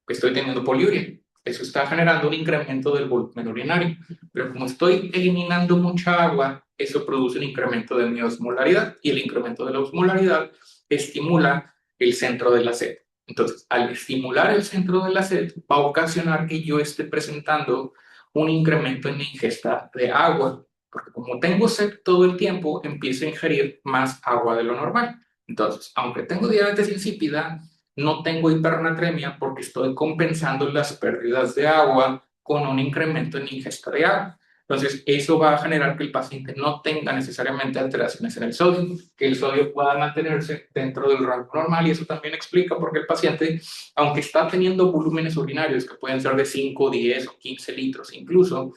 estoy teniendo poliuria. Eso está generando un incremento del volumen urinario. Pero como estoy eliminando mucha agua, eso produce un incremento de mi osmolaridad, y el incremento de la osmolaridad estimula el centro de la sed. Entonces, al estimular el centro de la sed, va a ocasionar que yo esté presentando un incremento en la ingesta de agua, porque como tengo sed todo el tiempo, empiezo a ingerir más agua de lo normal. Entonces, aunque tengo diabetes insípida, no tengo hipernatremia porque estoy compensando las pérdidas de agua con un incremento en la ingesta de agua. Entonces, eso va a generar que el paciente no tenga necesariamente alteraciones en el sodio, que el sodio pueda mantenerse dentro del rango normal, y eso también explica por qué el paciente, aunque está teniendo volúmenes urinarios que pueden ser de 5, 10 o 15 litros incluso,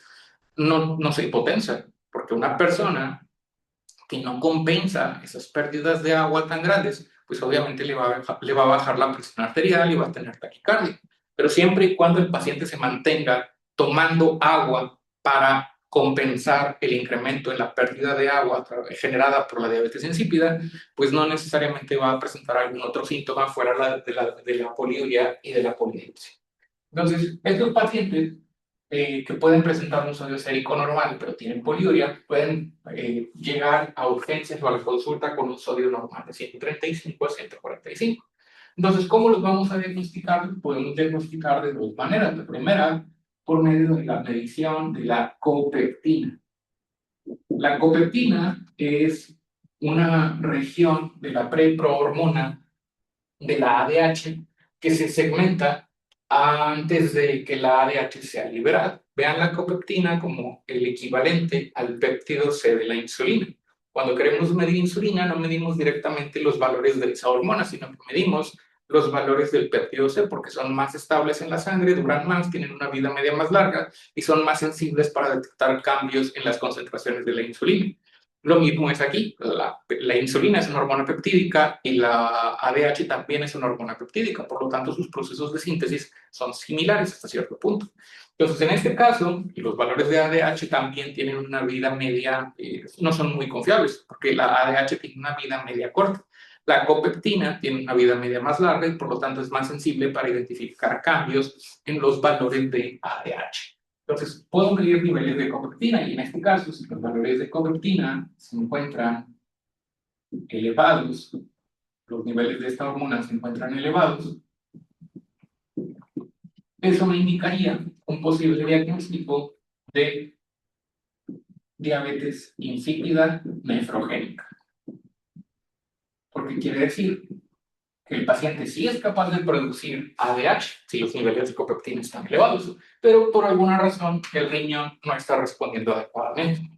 no se hipotensa, porque una persona que no compensa esas pérdidas de agua tan grandes, pues obviamente le va a bajar la presión arterial y va a tener taquicardia. Pero siempre y cuando el paciente se mantenga tomando agua para compensar el incremento en la pérdida de agua generada por la diabetes insípida, pues no necesariamente va a presentar algún otro síntoma fuera de la poliuria y de la polidipsia. Entonces, estos pacientes que pueden presentar un sodio sérico normal, pero tienen poliuria, pueden llegar a urgencias o a la consulta con un sodio normal de 135 a 145. Entonces, ¿cómo los vamos a diagnosticar? Podemos diagnosticar de dos maneras. La primera, por medio de la medición de la copeptina. La copeptina es una región de la preprohormona de la ADH que se segmenta antes de que la ADH sea liberada. Vean la copeptina como el equivalente al péptido C de la insulina. Cuando queremos medir insulina, no medimos directamente los valores de esa hormona, sino que medimos los valores del péptido C porque son más estables en la sangre, duran más, tienen una vida media más larga y son más sensibles para detectar cambios en las concentraciones de la insulina. Lo mismo es aquí. La insulina es una hormona peptídica y la ADH también es una hormona peptídica, por lo tanto sus procesos de síntesis son similares hasta cierto punto. Entonces, en este caso, los valores de ADH también tienen una vida media, no son muy confiables, porque la ADH tiene una vida media corta. La copeptina tiene una vida media más larga y por lo tanto es más sensible para identificar cambios en los valores de ADH. Entonces, puedo medir niveles de copeptina, y en este caso, si los valores de copeptina se encuentran elevados, los niveles de esta hormona se encuentran elevados, eso me indicaría un posible diagnóstico de diabetes insípida nefrogénica. Porque quiere decir que el paciente sí es capaz de producir ADH si los niveles de copeptina están elevados, pero por alguna razón el riñón no está respondiendo adecuadamente.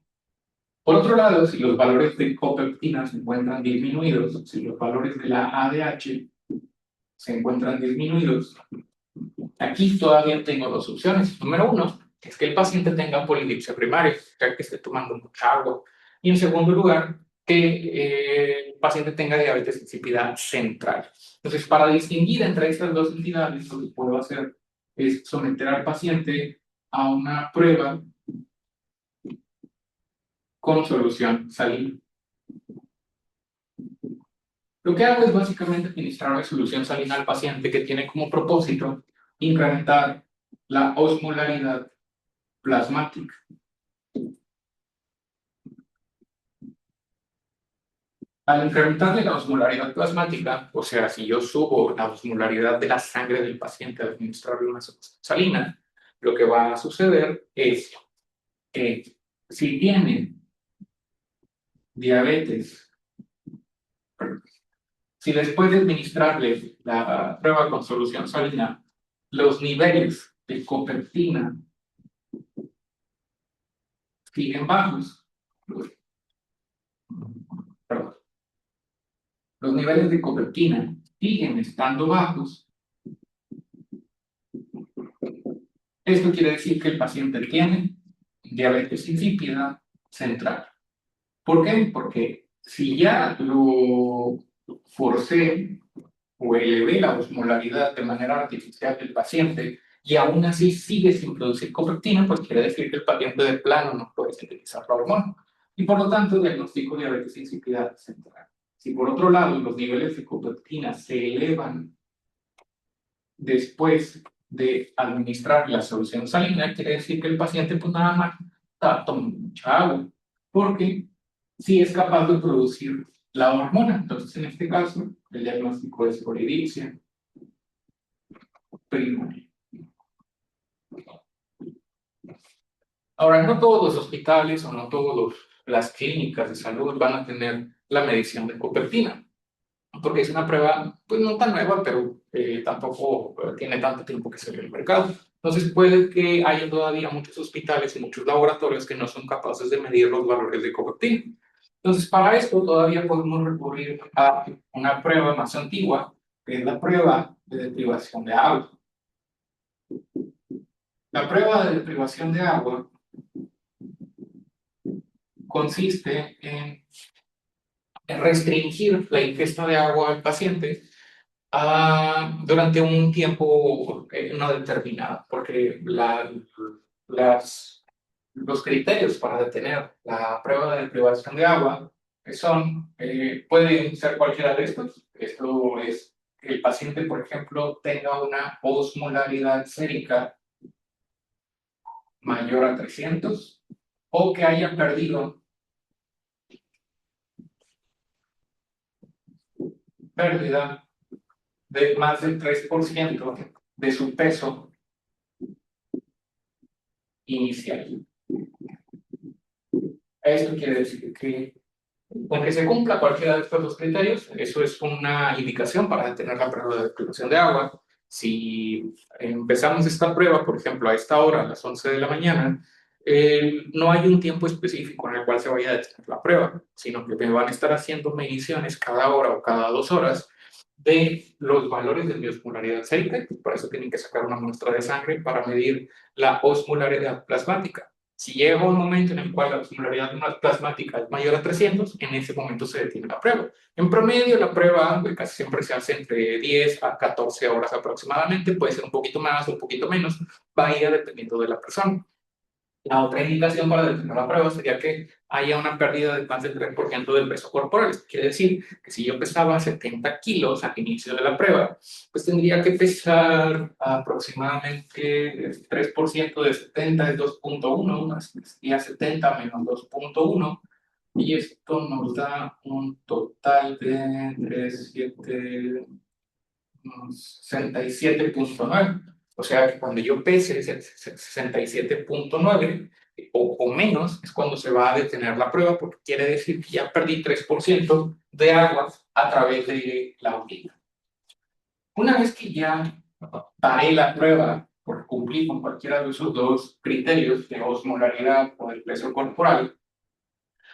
Por otro lado, si los valores de copeptina se encuentran disminuidos, si los valores de la ADH se encuentran disminuidos, aquí todavía tengo dos opciones. Número uno, es que el paciente tenga polidipsia primaria, o sea, que esté tomando mucha agua. Y en segundo lugar, que el paciente tenga diabetes insípida central. Entonces, para distinguir entre estas dos entidades, lo que puedo hacer es someter al paciente a una prueba con solución salina. Lo que hago es básicamente administrar una solución salina al paciente que tiene como propósito incrementar la osmolaridad plasmática. Al incrementarle la osmolaridad plasmática, o sea, si yo subo la osmolaridad de la sangre del paciente al administrarle una solución salina, lo que va a suceder es que si tiene diabetes, si después de administrarle la prueba con solución salina, los niveles de copeptina siguen bajos, perdón, los niveles de copeptina siguen estando bajos, esto quiere decir que el paciente tiene diabetes insípida central. ¿Por qué? Porque si ya lo forcé o elevé la osmolaridad de manera artificial del paciente y aún así sigue sin producir copeptina, pues quiere decir que el paciente de plano no puede sintetizar la hormona. Y por lo tanto, diagnostico diabetes insípida central. Si por otro lado los niveles de copeptina se elevan después de administrar la solución salina, quiere decir que el paciente pues nada más está tomando mucha agua, porque sí es capaz de producir la hormona. Entonces, en este caso, el diagnóstico es polidipsia primaria. Ahora, no todos los hospitales o no todas las clínicas de salud van a tener la medición de copeptina, porque es una prueba, pues no tan nueva, pero tampoco tiene tanto tiempo que salió al mercado. Entonces puede que haya todavía muchos hospitales y muchos laboratorios que no son capaces de medir los valores de copeptina. Entonces, para esto todavía podemos recurrir a una prueba más antigua, que es la prueba de deprivación de agua. La prueba de deprivación de agua consiste en restringir la ingesta de agua al paciente durante un tiempo no determinado, porque los criterios para detener la prueba de privación de agua pueden ser cualquiera de estos. Esto es que el paciente, por ejemplo, tenga una osmolaridad sérica mayor a 300 o que haya perdido pérdida de más del 3% de su peso inicial. Esto quiere decir que, aunque se cumpla cualquiera de estos dos criterios, eso es una indicación para detener la prueba de privación de agua. Si empezamos esta prueba, por ejemplo, a esta hora, a las 11 de la mañana, no hay un tiempo específico en el cual se vaya a detener la prueba, sino que me van a estar haciendo mediciones cada hora o cada 2 horas de los valores de mi osmolaridad sérica. Por eso tienen que sacar una muestra de sangre para medir la osmolaridad plasmática. Si llega un momento en el cual la osmolaridad plasmática es mayor a 300, en ese momento se detiene la prueba. En promedio, la prueba casi siempre se hace entre 10 a 14 horas aproximadamente, puede ser un poquito más o un poquito menos, va a ir dependiendo de la persona. La otra indicación para detener la prueba sería que haya una pérdida de más del 3% del peso corporal. Esto quiere decir que si yo pesaba 70 kilos al inicio de la prueba, pues tendría que pesar aproximadamente el 3% de 70 es 2.1, sería 70 menos 2.1, y esto nos da un total de 67.9. O sea que cuando yo pese 67.9 o menos, es cuando se va a detener la prueba, porque quiere decir que ya perdí 3% de agua a través de la orina. Una vez que ya paré la prueba por cumplir con cualquiera de esos dos criterios de osmolaridad o del peso corporal,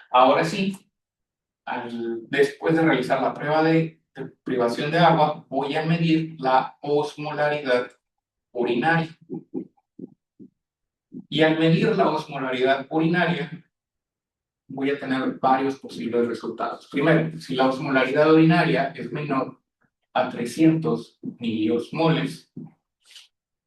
ahora sí, después de realizar la prueba de privación de agua, voy a medir la osmolaridad urinaria. Y al medir la osmolaridad urinaria, voy a tener varios posibles resultados. Primero, si la osmolaridad urinaria es menor a 300 miliosmoles,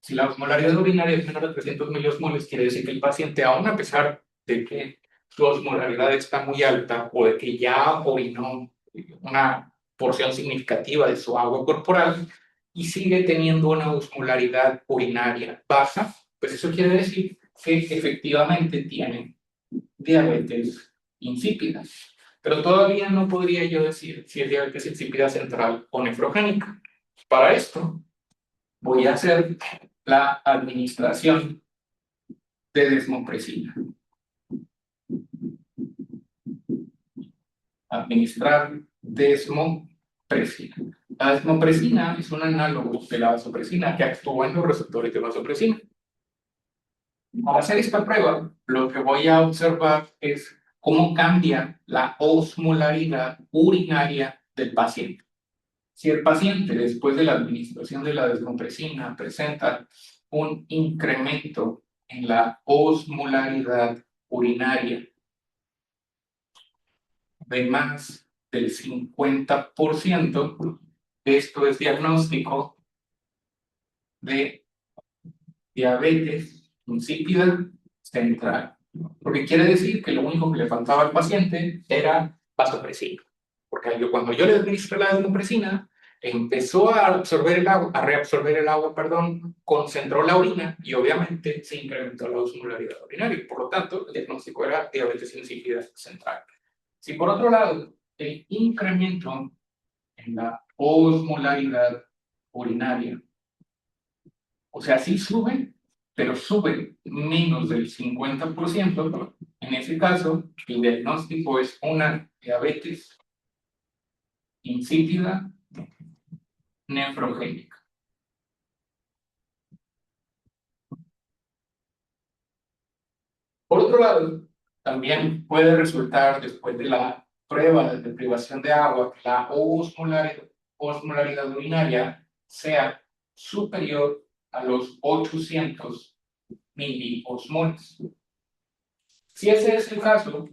si la osmolaridad urinaria es menor a 300 miliosmoles, quiere decir que el paciente, aún a pesar de que su osmolaridad está muy alta o de que ya orinó una porción significativa de su agua corporal y sigue teniendo una osmolaridad urinaria baja, pues eso quiere decir que efectivamente tiene diabetes insípida. Pero todavía no podría yo decir si es diabetes insípida central o nefrogénica. Para esto, voy a hacer la administración de desmopresina. Administrar desmopresina. La desmopresina es un análogo de la vasopresina que actúa en los receptores de vasopresina. Para hacer esta prueba, lo que voy a observar es cómo cambia la osmolaridad urinaria del paciente. Si el paciente, después de la administración de la desmopresina, presenta un incremento en la osmolaridad urinaria de más del 50%, esto es diagnóstico de diabetes insípida central. Porque quiere decir que lo único que le faltaba al paciente era vasopresina. Porque cuando yo le administré la desmopresina, empezó a absorber el agua, a reabsorber el agua, perdón, concentró la orina y obviamente se incrementó la osmolaridad urinaria. Por lo tanto, el diagnóstico era diabetes insípida central. Si por otro lado, el incremento en la osmolaridad urinaria, o sea, sí sube, pero sube menos del 50%, en ese caso, el diagnóstico es una diabetes insípida nefrogénica. Por otro lado, también puede resultar después de la prueba de privación de agua que la osmolaridad urinaria sea superior a los 800 miliosmoles. Si ese es el caso,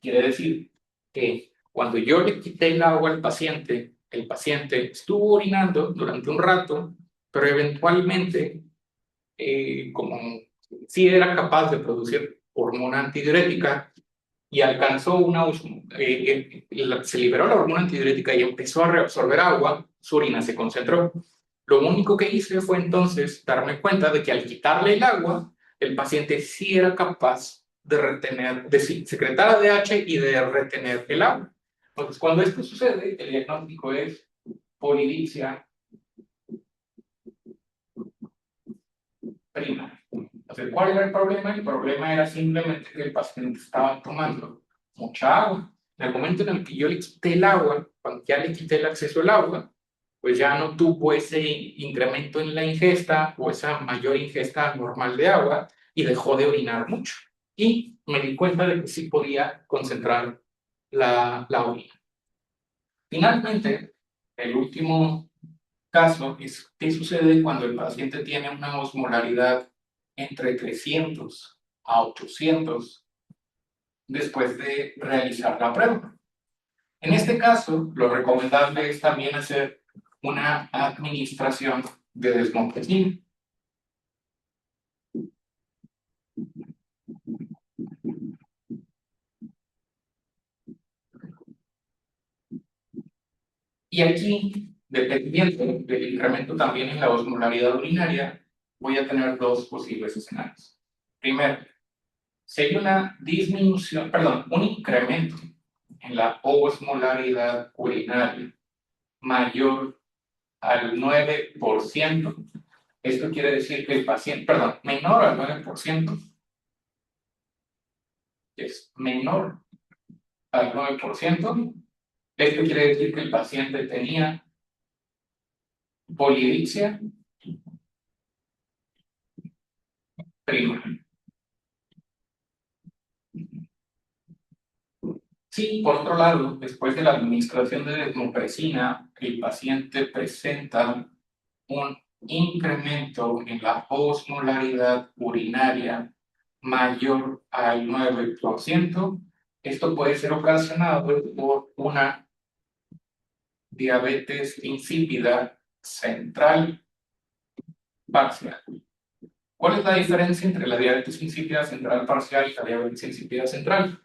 quiere decir que cuando yo le quité el agua al paciente, el paciente estuvo orinando durante un rato, pero eventualmente, como sí era capaz de producir hormona antidiurética y alcanzó se liberó la hormona antidiurética y empezó a reabsorber agua, su orina se concentró. Lo único que hice fue entonces darme cuenta de que al quitarle el agua, el paciente sí era capaz de retener, de secretar ADH y de retener el agua. Entonces, cuando esto sucede, el diagnóstico es polidipsia primaria. Entonces, ¿cuál era el problema? El problema era simplemente que el paciente estaba tomando mucha agua. En el momento en el que yo le quité el agua, cuando ya le quité el acceso al agua, pues ya no tuvo ese incremento en la ingesta o esa mayor ingesta normal de agua y dejó de orinar mucho. Y me di cuenta de que sí podía concentrar la orina. Finalmente, el último caso es qué sucede cuando el paciente tiene una osmolaridad entre 300 a 800 después de realizar la prueba. En este caso, lo recomendable es también hacer una administración de desmopresina. Y aquí, dependiendo del incremento también en la osmolaridad urinaria, voy a tener dos posibles escenarios. Primero, si hay una disminución, perdón, un incremento en la osmolaridad urinaria mayor al 9%, Esto quiere decir que el paciente, perdón, menor al 9%, es menor al 9%. Esto quiere decir que el paciente tenía polidipsia prima. Si, por otro lado, después de la administración de desmopresina, el paciente presenta un incremento en la osmolaridad urinaria mayor al 9%, esto puede ser ocasionado por una diabetes insípida central parcial. ¿Cuál es la diferencia entre la diabetes insípida central parcial y la diabetes insípida central?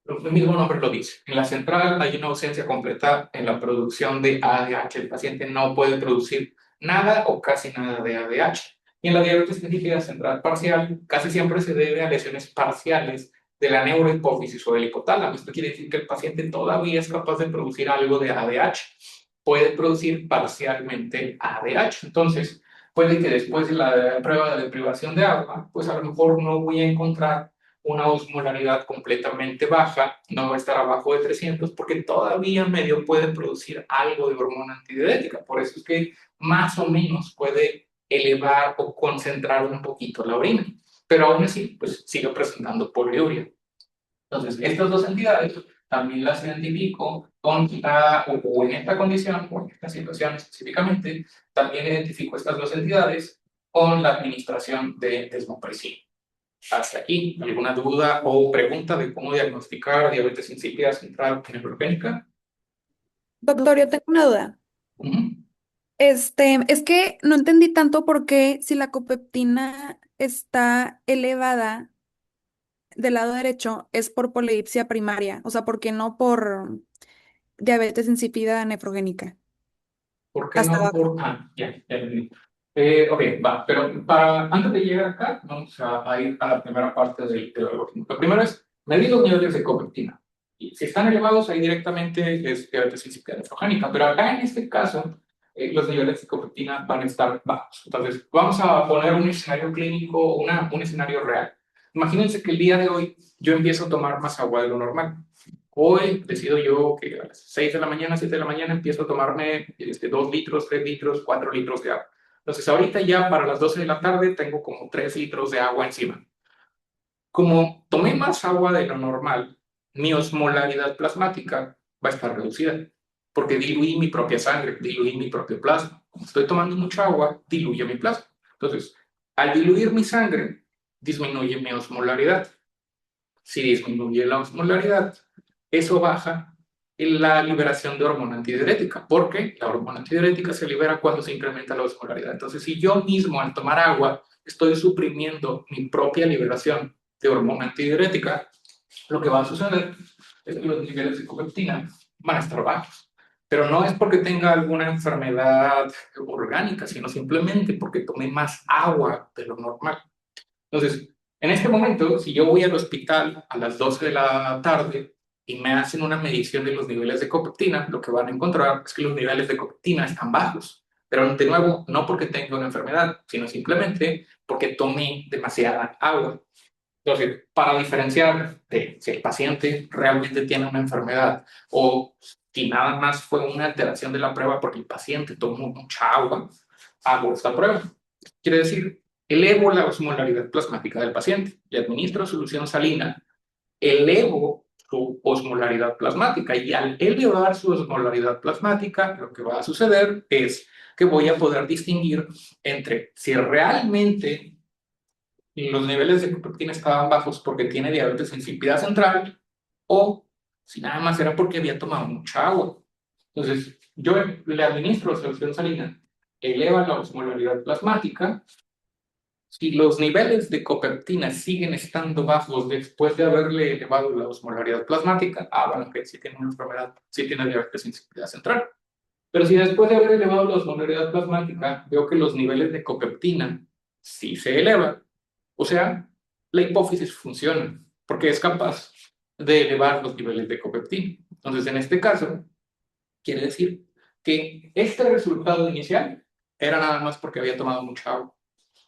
El mismo nombre lo dice. En la central hay una ausencia completa en la producción de ADH. El paciente no puede producir nada o casi nada de ADH. Y en la diabetes insípida central parcial casi siempre se debe a lesiones parciales de la neurohipófisis o del hipotálamo. Esto quiere decir que el paciente todavía es capaz de producir algo de ADH. Puede producir parcialmente ADH. Entonces, puede que después de la prueba de deprivación de agua, pues a lo mejor no voy a encontrar una osmolaridad completamente baja, no va a estar abajo de 300 porque todavía medio puede producir algo de hormona antidiurética. Por eso es que más o menos puede elevar o concentrar un poquito la orina, pero aún así pues sigue presentando poliuria. Entonces, estas dos entidades también las identifico con o en esta condición, o en esta situación específicamente, también identifico estas dos entidades con la administración de desmopresina. Hasta aquí, ¿alguna duda o pregunta de cómo diagnosticar diabetes insípida central neurogénica? Doctor, yo tengo una duda. Ujú. Es que no entendí tanto por qué si la copeptina está elevada del lado derecho es por polidipsia primaria, o sea, ¿por qué no por diabetes insípida nefrogénica? ¿Por qué Hasta no abajo. por...? Ya entendí. Ok, va, pero antes de llegar acá, vamos a ir a la primera parte del algoritmo. Lo primero es medir los niveles de copeptina. Y si están elevados, ahí directamente es diabetes insípida nefrogénica, pero acá en este caso, los niveles de copeptina van a estar bajos. Entonces, vamos a poner un escenario clínico, un escenario real. Imagínense que el día de hoy yo empiezo a tomar más agua de lo normal. Hoy decido yo que a las 6 de la mañana, 7 de la mañana empiezo a tomarme 2 litros, 3 litros, 4 litros de agua. Entonces ahorita ya para las 12 de la tarde tengo como 3 litros de agua encima. Como tomé más agua de lo normal, mi osmolaridad plasmática va a estar reducida porque diluí mi propia sangre, diluí mi propio plasma. Como estoy tomando mucha agua, diluye mi plasma. Entonces, al diluir mi sangre, disminuye mi osmolaridad. Si disminuye la osmolaridad, eso baja en la liberación de hormona antidiurética, porque la hormona antidiurética se libera cuando se incrementa la osmolaridad. Entonces, si yo mismo al tomar agua estoy suprimiendo mi propia liberación de hormona antidiurética, lo que va a suceder es que los niveles de copeptina van a estar bajos. Pero no es porque tenga alguna enfermedad orgánica, sino simplemente porque tomé más agua de lo normal. Entonces, en este momento, si yo voy al hospital a las 12 de la tarde y me hacen una medición de los niveles de copeptina, lo que van a encontrar es que los niveles de copeptina están bajos. Pero de nuevo, no porque tenga una enfermedad, sino simplemente porque tomé demasiada agua. Entonces, para diferenciar de si el paciente realmente tiene una enfermedad o si nada más fue una alteración de la prueba porque el paciente tomó mucha agua, hago esta prueba. Quiere decir, elevo la osmolaridad plasmática del paciente y administro solución salina, elevo su osmolaridad plasmática y al elevar su osmolaridad plasmática, lo que va a suceder es que voy a poder distinguir entre si realmente los niveles de copeptina estaban bajos porque tiene diabetes insípida central o si nada más era porque había tomado mucha agua. Entonces, yo le administro solución salina, eleva la osmolaridad plasmática. Si los niveles de copeptina siguen estando bajos después de haberle elevado la osmolaridad plasmática, bueno, que sí tiene una enfermedad, sí tiene diabetes insípida central. Pero si después de haber elevado la osmolaridad plasmática veo que los niveles de copeptina sí se elevan, o sea, la hipófisis funciona porque es capaz de elevar los niveles de copeptina. Entonces, en este caso, quiere decir que este resultado inicial era nada más porque había tomado mucha agua,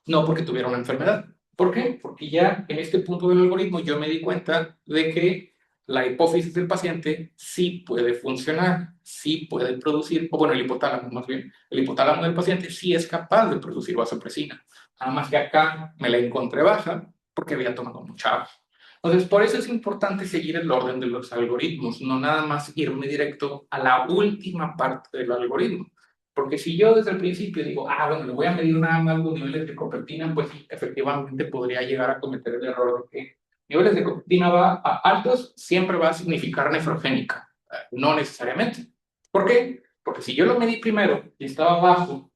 no porque tuviera una enfermedad. ¿Por qué? Porque ya en este punto del algoritmo yo me di cuenta de que la hipófisis del paciente sí puede funcionar, sí puede producir, o bueno, el hipotálamo más bien, el hipotálamo del paciente sí es capaz de producir vasopresina. Nada más que acá me la encontré baja porque había tomado mucha agua. Entonces, por eso es importante seguir el orden de los algoritmos, no nada más irme directo a la última parte del algoritmo. Porque si yo desde el principio digo, bueno, le voy a medir nada más los niveles de copeptina, pues sí, efectivamente podría llegar a cometer el error de que niveles de copeptina altos siempre va a significar nefrogénica. No necesariamente. ¿Por qué? Porque si yo lo medí primero y estaba bajo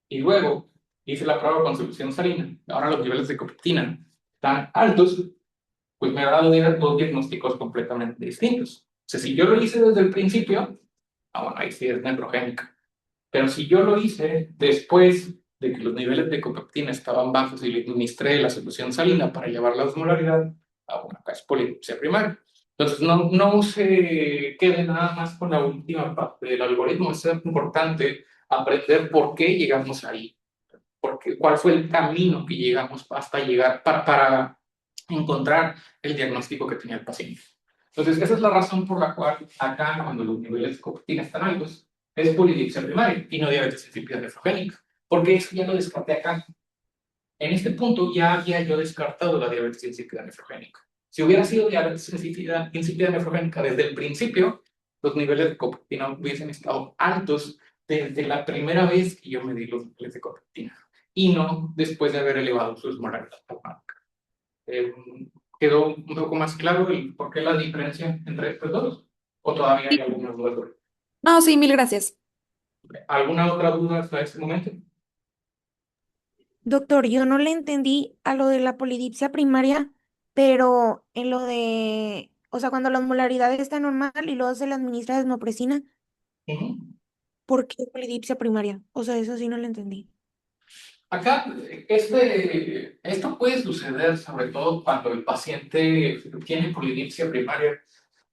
y luego hice la prueba con solución salina, ahora los niveles de copeptina están altos, pues me va a dar dos diagnósticos completamente distintos. O sea, si yo lo hice desde el principio, bueno, ahí sí es nefrogénica. Pero si yo lo hice después de que los niveles de copeptina estaban bajos y le administré la solución salina para llevar la osmolaridad, bueno, acá es polidipsia primaria. Entonces, no se quede nada más con la última parte del algoritmo. Es importante aprender por qué llegamos ahí, cuál fue el camino que llegamos hasta llegar para encontrar el diagnóstico que tenía el paciente. Entonces, esa es la razón por la cual acá, cuando los niveles de copeptina están altos, es polidipsia primaria y no diabetes insípida nefrogénica, porque eso ya lo descarté acá. En este punto ya había yo descartado la diabetes insípida nefrogénica. Si hubiera sido diabetes insípida nefrogénica desde el principio, los niveles de copeptina hubiesen estado altos desde la primera vez que yo medí los niveles de copeptina y no después de haber elevado su osmolaridad plasmática. Eh, ¿Quedó un poco más claro el por qué la diferencia entre estos dos? ¿O todavía hay Sí. alguna duda? No, sí, mil gracias. ¿Alguna otra duda hasta este momento? Doctor, yo no le entendí a lo de la polidipsia primaria, pero en lo de, o sea, cuando la osmolaridad está normal y luego se le administra desmopresina, Ujú. ¿por qué polidipsia primaria? O sea, eso sí no lo entendí. Acá, esto puede suceder sobre todo cuando el paciente tiene polidipsia primaria.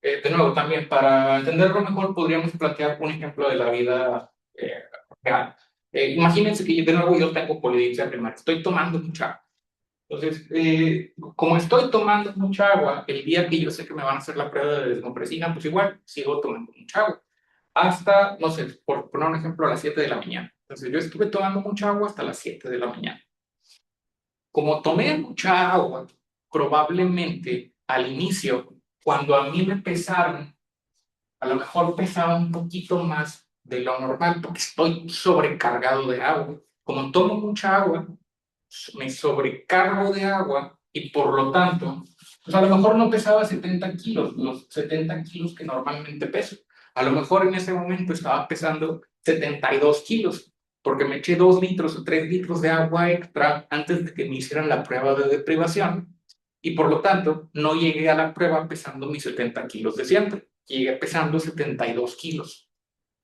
De nuevo, también para entenderlo mejor, podríamos plantear un ejemplo de la vida real. Imagínense que de nuevo yo tengo polidipsia primaria, estoy tomando mucha agua. Entonces, como estoy tomando mucha agua, el día que yo sé que me van a hacer la prueba de desmopresina, pues igual sigo tomando mucha agua. Hasta, no sé, por poner un ejemplo, a las 7 de la mañana. Entonces, yo estuve tomando mucha agua hasta las 7 de la mañana. Como tomé mucha agua, probablemente al inicio, cuando a mí me pesaron, a lo mejor pesaba un poquito más de lo normal porque estoy sobrecargado de agua. Como tomo mucha agua, me sobrecargo de agua y por lo tanto, pues a lo mejor no pesaba 70 kilos, los 70 kilos que normalmente peso. A lo mejor en ese momento estaba pesando 72 kilos porque me eché 2 litros o 3 litros de agua extra antes de que me hicieran la prueba de deprivación y por lo tanto no llegué a la prueba pesando mis 70 kilos de siempre, llegué pesando 72 kilos.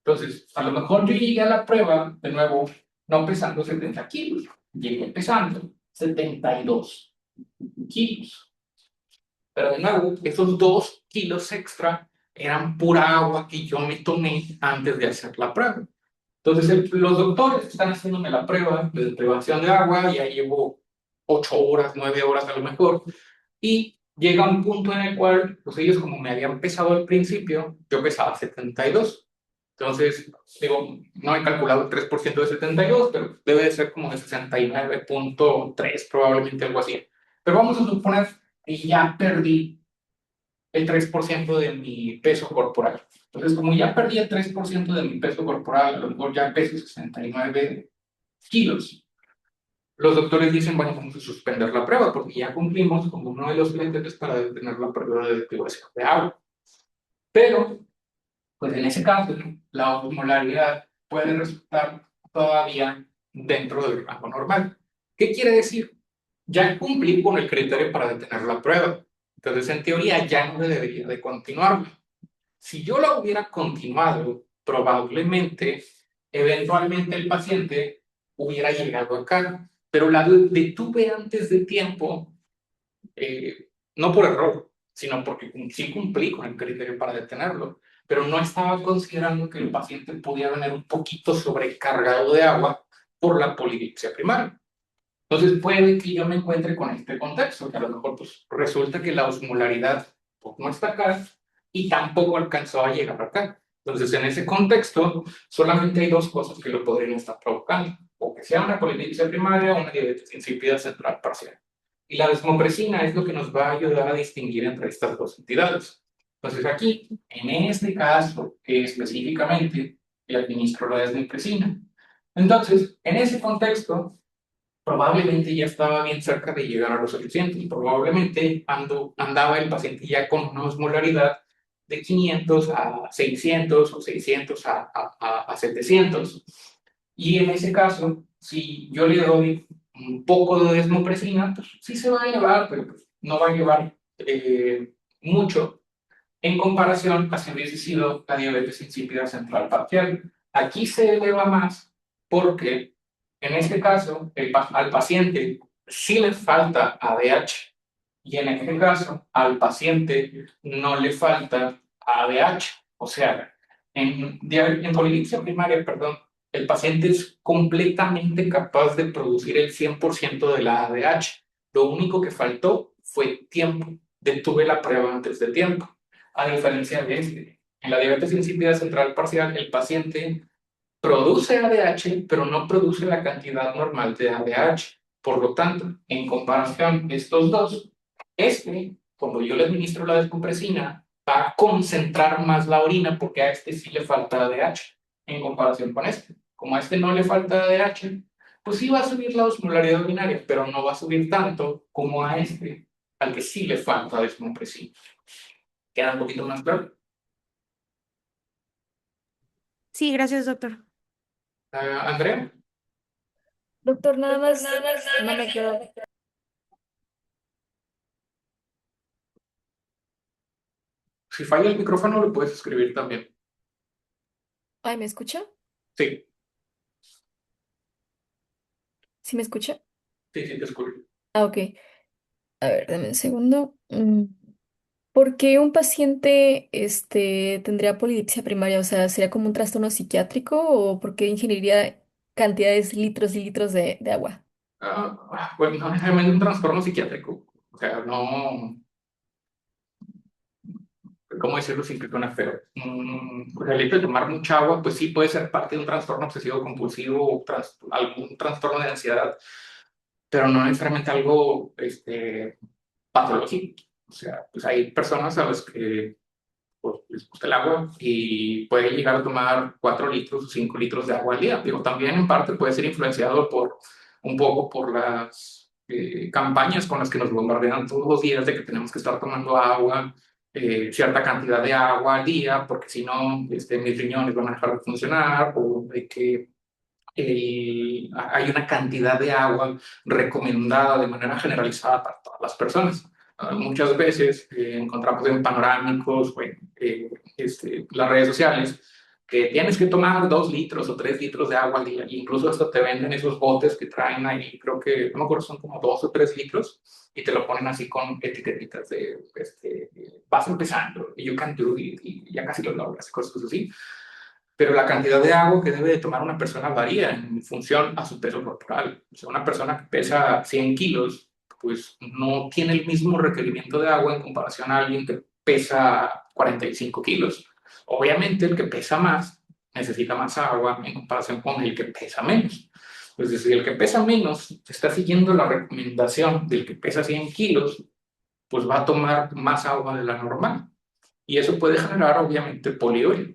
Entonces, a lo mejor yo llegué a la prueba, de nuevo, no pesando 70 kilos, llegué pesando 72 kilos. Pero de nuevo, esos 2 kilos extra eran pura agua que yo me tomé antes de hacer la prueba. Entonces, los doctores están haciéndome la prueba de privación de agua, ya llevo 8 horas, 9 horas a lo mejor, y llega un punto en el cual, pues ellos como me habían pesado al principio, yo pesaba 72. Entonces, digo, no he calculado el 3% de 72, pero debe de ser como de 69.3, probablemente algo así. Pero vamos a suponer que ya perdí el 3% de mi peso corporal. Entonces, como ya perdí el 3% de mi peso corporal, a lo mejor ya peso 69 kilos. Los doctores dicen, bueno, vamos a suspender la prueba porque ya cumplimos con uno de los criterios para detener la pérdida de privación de agua. Pero, pues en ese caso, la osmolaridad puede resultar todavía dentro del rango normal. ¿Qué quiere decir? Ya cumplí con el criterio para detener la prueba. Entonces, en teoría, ya no debería de continuarla. Si yo la hubiera continuado, probablemente, eventualmente el paciente hubiera llegado acá, pero la detuve antes de tiempo, no por error, sino porque sí cumplí con el criterio para detenerlo, pero no estaba considerando que el paciente podía venir un poquito sobrecargado de agua por la polidipsia primaria. Entonces puede que yo me encuentre con este contexto, que a lo mejor pues, resulta que la osmolaridad pues, no está acá y tampoco alcanzó a llegar acá. Entonces en ese contexto solamente hay dos cosas que lo podrían estar provocando, o que sea una polidipsia primaria o una diabetes insípida central parcial. Y la desmopresina es lo que nos va a ayudar a distinguir entre estas dos entidades. Entonces aquí, en este caso específicamente, le administro la desmopresina. Entonces, en ese contexto, probablemente ya estaba bien cerca de llegar a los 800. Probablemente andaba el paciente ya con una osmolaridad de 500 a 600 o 600 a 700. Y en ese caso, si yo le doy un poco de desmopresina, pues sí se va a elevar, pero pues, no va a llevar mucho en comparación a si hubiese sido la diabetes insípida central parcial. Aquí se eleva más porque en este caso al paciente sí le falta ADH y en este caso al paciente no le falta ADH. O sea, en polidipsia primaria, perdón, el paciente es completamente capaz de producir el 100% de la ADH. Lo único que faltó fue tiempo. Detuve la prueba antes de tiempo. A diferencia de en la diabetes insípida central parcial, el paciente produce ADH, pero no produce la cantidad normal de ADH. Por lo tanto, en comparación estos dos, cuando yo le administro la descompresina, va a concentrar más la orina porque a este sí le falta ADH en comparación con este. Como a este no le falta ADH, pues sí va a subir la osmolaridad urinaria, pero no va a subir tanto como a este, al que sí le falta descompresina. ¿Queda un poquito más claro? Sí, gracias, doctor. Andrea, Doctor, nada más no me quedó. si falla el micrófono, lo puedes escribir también. Ay, ¿me escucha? Sí, ¿Sí me escucha? sí, sí, te escucho. Ah, ok. A ver, dame un segundo. ¿Por qué un paciente tendría polidipsia primaria? O sea, ¿sería como un trastorno psiquiátrico o por qué ingeriría cantidades, litros y litros de agua? Bueno, no necesariamente un trastorno psiquiátrico. O sea, no, ¿cómo decirlo sin que suene feo? Pues el hecho de tomar mucha agua, pues sí puede ser parte de un trastorno obsesivo compulsivo o algún trastorno de ansiedad, pero no necesariamente algo patológico. O sea, pues hay personas a las que pues, les gusta el agua y puede llegar a tomar 4 litros o 5 litros de agua al día. Digo, también en parte puede ser influenciado un poco por las campañas con las que nos bombardean todos los días de que tenemos que estar tomando agua, cierta cantidad de agua al día, porque si no, mis riñones van a dejar de funcionar, o de que hay una cantidad de agua recomendada de manera generalizada para todas las personas. Muchas veces encontramos en panorámicos o en las redes sociales que tienes que tomar 2 litros o 3 litros de agua al día. E incluso hasta te venden esos botes que traen ahí, creo que, no me acuerdo, son como 2 o 3 litros y te lo ponen así con etiquetitas de vas empezando, y you can do it, y ya casi lo logras, cosas así. Pero la cantidad de agua que debe de tomar una persona varía en función a su peso corporal. O sea, una persona que pesa 100 kilos, pues no tiene el mismo requerimiento de agua en comparación a alguien que pesa 45 kilos. Obviamente, el que pesa más necesita más agua en comparación con el que pesa menos. Pues si el que pesa menos está siguiendo la recomendación del que pesa 100 kilos, pues va a tomar más agua de la normal. Y eso puede generar, obviamente, poliuria.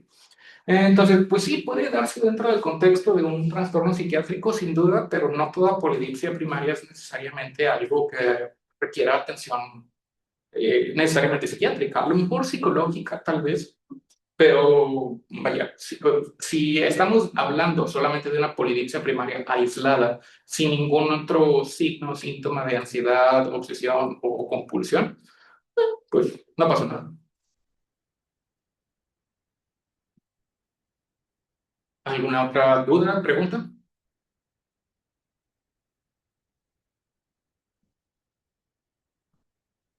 Entonces, pues sí, puede darse dentro del contexto de un trastorno psiquiátrico, sin duda, pero no toda polidipsia primaria es necesariamente algo que requiera atención necesariamente psiquiátrica, a lo mejor psicológica tal vez, pero vaya, si estamos hablando solamente de una polidipsia primaria aislada, sin ningún otro signo, síntoma de ansiedad, obsesión o compulsión, pues no pasa nada. ¿Alguna otra duda, pregunta?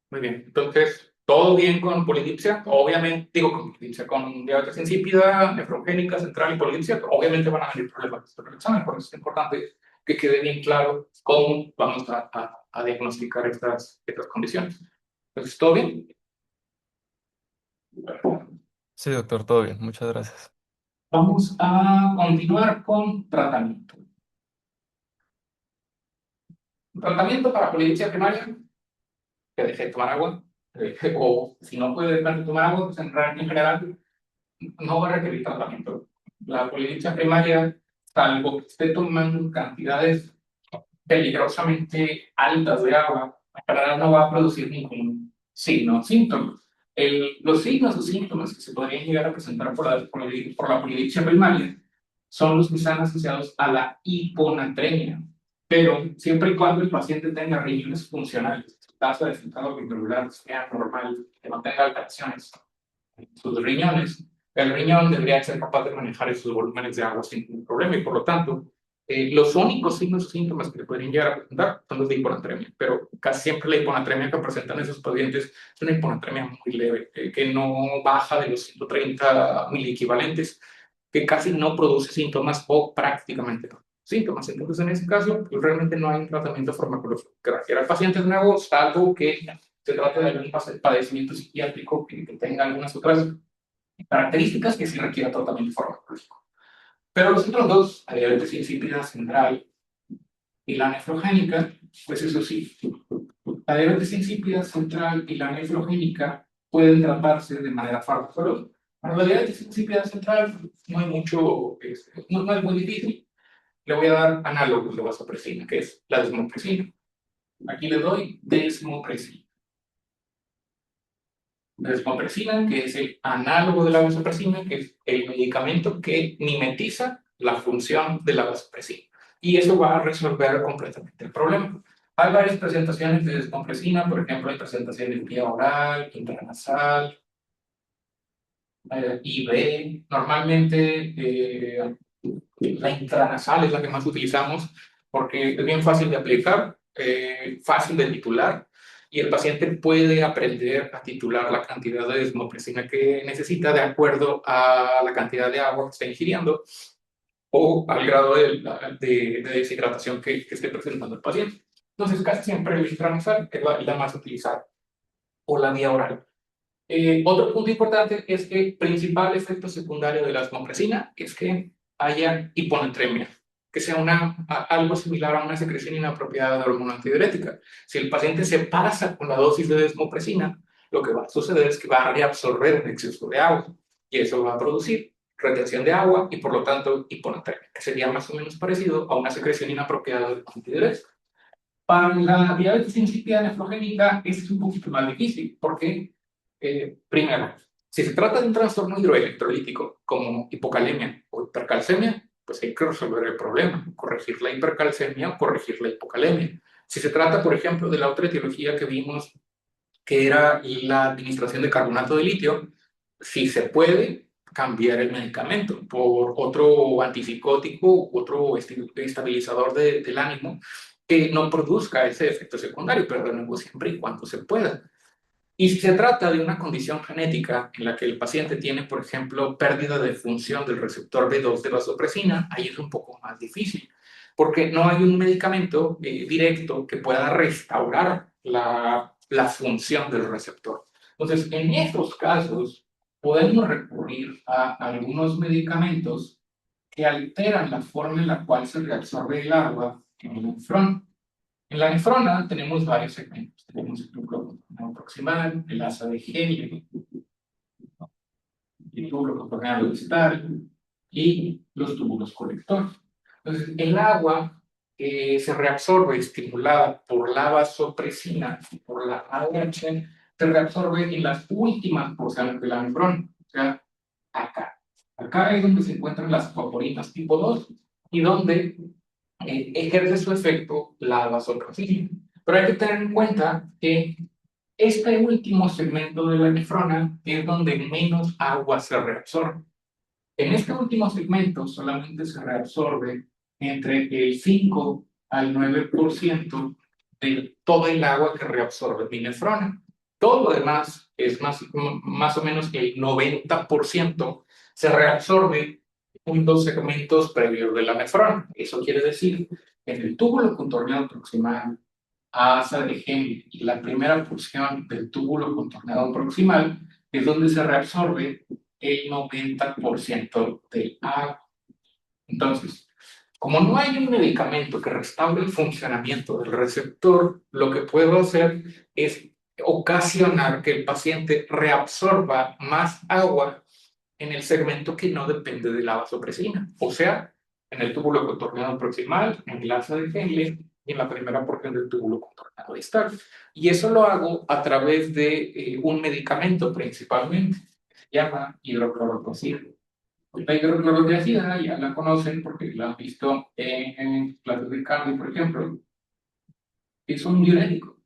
Muy bien, entonces, todo bien con polidipsia, obviamente, digo con polidipsia, con diabetes insípida, nefrogénica, central y polidipsia, obviamente van a venir problemas del examen, por eso es importante que quede bien claro cómo vamos a diagnosticar estas condiciones. Entonces, ¿todo bien? Sí, doctor, todo bien, muchas gracias. Vamos a continuar con tratamiento. Tratamiento para polidipsia primaria, que deje de tomar agua, o si no puede dejar de tomar agua, pues en general no va a requerir tratamiento. La polidipsia primaria, salvo que esté tomando cantidades peligrosamente altas de agua, en general no va a producir ningún signo o síntoma. Los signos o síntomas que se podrían llegar a presentar por la polidipsia primaria son los que están asociados a la hiponatremia, pero siempre y cuando el paciente tenga riñones funcionales, su tasa de filtrado glomerular sea normal, que no tenga alteraciones en sus riñones, el riñón debería ser capaz de manejar esos volúmenes de agua sin ningún problema y por lo tanto los únicos signos o síntomas que le podrían llegar a presentar son los de hiponatremia, pero casi siempre la hiponatremia que presentan esos pacientes es una hiponatremia muy leve, que no baja de los 130 miliequivalentes, que casi no produce síntomas o prácticamente no síntomas. Entonces, en ese caso, pues, realmente no hay un tratamiento farmacológico que requiera al paciente de nuevo, salvo que se trate de algún padecimiento psiquiátrico que tenga algunas otras características que sí requiera tratamiento farmacológico. Pero los otros dos, la diabetes insípida central y la nefrogénica, pues eso sí, la diabetes insípida central y la nefrogénica pueden tratarse de manera farmacológica. Para la diabetes insípida central no hay mucho, no es muy difícil. Le voy a dar análogos de vasopresina, que es la desmopresina. Aquí le doy desmopresina. Desmopresina, que es el análogo de la vasopresina, que es el medicamento que mimetiza la función de la vasopresina. Y eso va a resolver completamente el problema. Hay varias presentaciones de desmopresina, por ejemplo, hay presentaciones vía oral, intranasal, IV. Normalmente la intranasal es la que más utilizamos porque es bien fácil de aplicar, fácil de titular y el paciente puede aprender a titular la cantidad de desmopresina que necesita de acuerdo a la cantidad de agua que está ingiriendo o al grado de deshidratación que esté presentando el paciente. Entonces, casi siempre el intranasal es la más utilizada o la vía oral. Otro punto importante es que el principal efecto secundario de la desmopresina es que haya hiponatremia, que sea algo similar a una secreción inapropiada de hormona antidiurética. Si el paciente se pasa con la dosis de desmopresina, lo que va a suceder es que va a reabsorber un exceso de agua y eso va a producir retención de agua y por lo tanto hiponatremia, que sería más o menos parecido a una secreción inapropiada de antidiurética. Para la diabetes insípida nefrogénica es un poquito más difícil porque, primero, si se trata de un trastorno hidroelectrolítico como hipocalemia o hipercalcemia, pues hay que resolver el problema, corregir la hipercalcemia o corregir la hipocalemia. Si se trata, por ejemplo, de la otra etiología que vimos, que era la administración de carbonato de litio, si se puede cambiar el medicamento por otro antipsicótico, otro estabilizador del ánimo, que no produzca ese efecto secundario, pero de nuevo siempre y cuando se pueda. Y si se trata de una condición genética en la que el paciente tiene, por ejemplo, pérdida de función del receptor B2 de vasopresina, ahí es un poco más difícil, porque no hay un medicamento directo que pueda restaurar la función del receptor. Entonces, en estos casos, podemos recurrir a algunos medicamentos que alteran la forma en la cual se reabsorbe el agua en el nefrón. En la nefrona tenemos varios segmentos. Tenemos el túbulo proximal, el asa de Henle, el túbulo contorneado distal y los túbulos colectores. Entonces, el agua que se reabsorbe estimulada por la vasopresina y por la ADH se reabsorbe en las últimas porciones de la nefrona, o sea, acá. Acá es donde se encuentran las fosforinas tipo 2 y donde ejerce su efecto la vasopresina. Pero hay que tener en cuenta que este último segmento de la nefrona es donde menos agua se reabsorbe. En este último segmento solamente se reabsorbe entre el 5 al 9% de todo el agua que reabsorbe mi nefrona. Todo lo demás es más o menos el 90% se reabsorbe en dos segmentos previos de la nefrona. Eso quiere decir en el túbulo contorneado proximal a asa de Henle y la primera porción del túbulo contorneado proximal es donde se reabsorbe el 90% del agua. Entonces, como no hay un medicamento que restaure el funcionamiento del receptor, lo que puedo hacer es ocasionar que el paciente reabsorba más agua en el segmento que no depende de la vasopresina, o sea, en el túbulo contorneado proximal, en el asa de Henle y en la primera porción del túbulo contorneado distal. Y eso lo hago a través de un medicamento principalmente, que se llama hidroclorotiazida. La hidroclorotiazida ya la conocen porque la han visto en clases de cardio, por ejemplo. Es un diurético.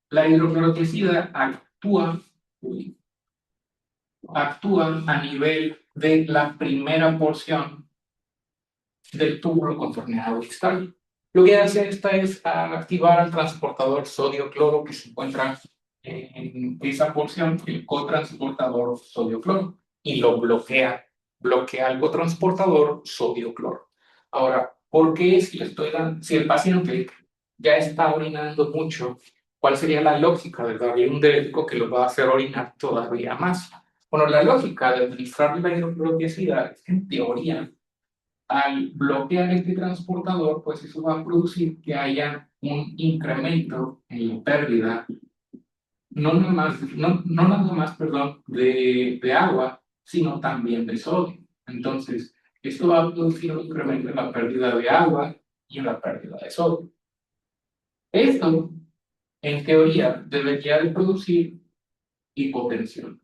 La hidroclorotiazida actúa a nivel de la primera porción del túbulo contorneado distal. Lo que hace esta es activar al transportador sodio-cloro que se encuentra en esa porción, el cotransportador sodio-cloro, y lo bloquea el cotransportador sodio-cloro. Ahora, ¿por qué si el paciente ya está orinando mucho, cuál sería la lógica de darle un diurético que lo va a hacer orinar todavía más? Bueno, la lógica de administrar la hidroclorotiazida es que en teoría, al bloquear este transportador, pues eso va a producir que haya un incremento en la pérdida, no nada más, perdón, de agua, sino también de sodio. Entonces, esto va a producir un incremento en la pérdida de agua y en la pérdida de sodio. Esto, en teoría, debería de producir hipotensión.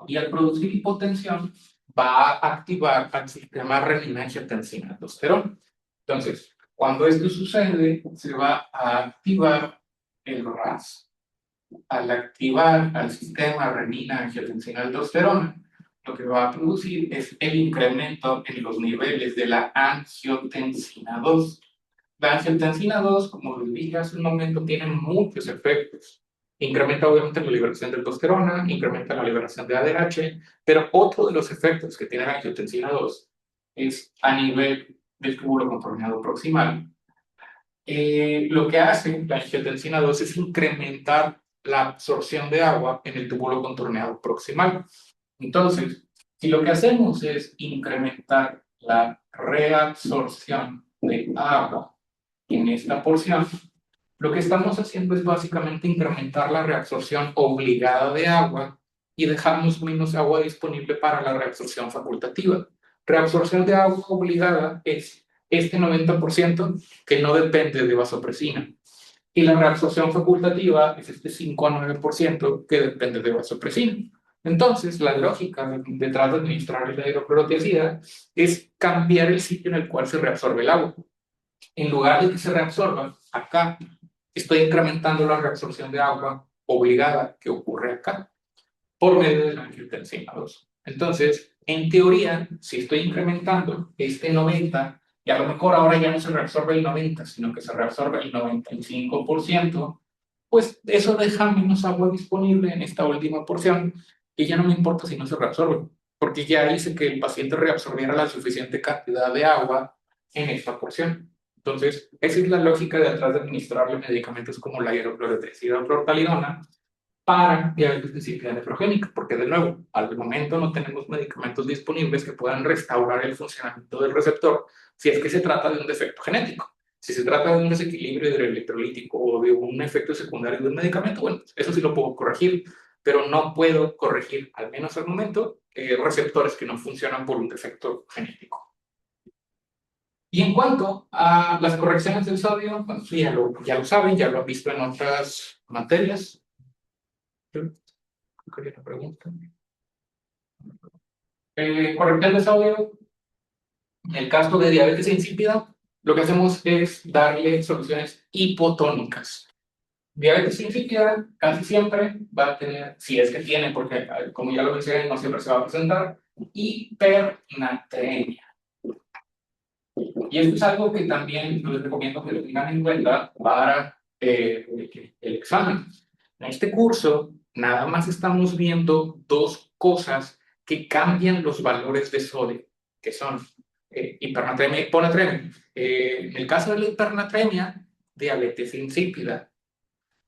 Y al producir hipotensión, va a activar al sistema renina-angiotensina-aldosterona. Entonces, cuando esto sucede, se va a activar el RAS. Al activar al sistema renina-angiotensina-aldosterona, lo que va a producir es el incremento en los niveles de la angiotensina 2. La angiotensina 2, como les dije hace un momento, tiene muchos efectos. Incrementa obviamente la liberación de aldosterona, incrementa la liberación de ADH, pero otro de los efectos que tiene la angiotensina 2 es a nivel del túbulo contorneado proximal. Lo que hace la angiotensina 2 es incrementar la absorción de agua en el túbulo contorneado proximal. Entonces, si lo que hacemos es incrementar la reabsorción de agua en esta porción, lo que estamos haciendo es básicamente incrementar la reabsorción obligada de agua y dejarnos menos agua disponible para la reabsorción facultativa. Reabsorción de agua obligada es este 90% que no depende de vasopresina. Y la reabsorción facultativa es este 5 a 9% que depende de vasopresina. Entonces, la lógica detrás de administrar la hidroclorotiazida es cambiar el sitio en el cual se reabsorbe el agua. En lugar de que se reabsorba acá, estoy incrementando la reabsorción de agua obligada que ocurre acá por medio de la angiotensina 2. Entonces, en teoría, si estoy incrementando este 90, y a lo mejor ahora ya no se reabsorbe el 90, sino que se reabsorbe el 95%, pues eso deja menos agua disponible en esta última porción, y ya no me importa si no se reabsorbe, porque ya hice que el paciente reabsorbiera la suficiente cantidad de agua en esta porción. Entonces, esa es la lógica detrás de administrarle medicamentos como la hidroclorotiazida o clortalidona para diabetes insípida nefrogénica, porque de nuevo, al momento no tenemos medicamentos disponibles que puedan restaurar el funcionamiento del receptor si es que se trata de un defecto genético. Si se trata de un desequilibrio hidroelectrolítico o de un efecto secundario de un medicamento, bueno, eso sí lo puedo corregir, pero no puedo corregir, al menos al momento, receptores que no funcionan por un defecto genético. Y en cuanto a las correcciones del sodio, bueno, ya lo saben, ya lo han visto en otras materias. Quería una pregunta. Corrección de sodio. En el caso de diabetes insípida, lo que hacemos es darle soluciones hipotónicas. Diabetes insípida casi siempre va a tener, si es que tiene, porque como ya lo mencioné, no siempre se va a presentar, hipernatremia. Y esto es algo que también les recomiendo que lo tengan en cuenta para el examen. En este curso, nada más estamos viendo dos cosas que cambian los valores de sodio, que son hipernatremia y hiponatremia. En el caso de la hipernatremia, diabetes insípida.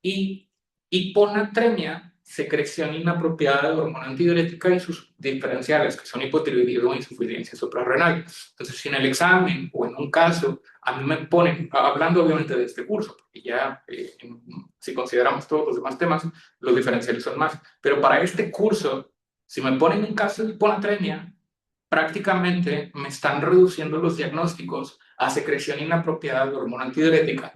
Y hiponatremia, secreción inapropiada de hormona antidiurética y sus diferenciales, que son hipotiroidismo e insuficiencia suprarrenal. Entonces, si en el examen o en un caso a mí me ponen, hablando obviamente de este curso, porque ya si consideramos todos los demás temas, los diferenciales son más, pero para este curso, si me ponen un caso de hiponatremia, prácticamente me están reduciendo los diagnósticos a secreción inapropiada de hormona antidiurética,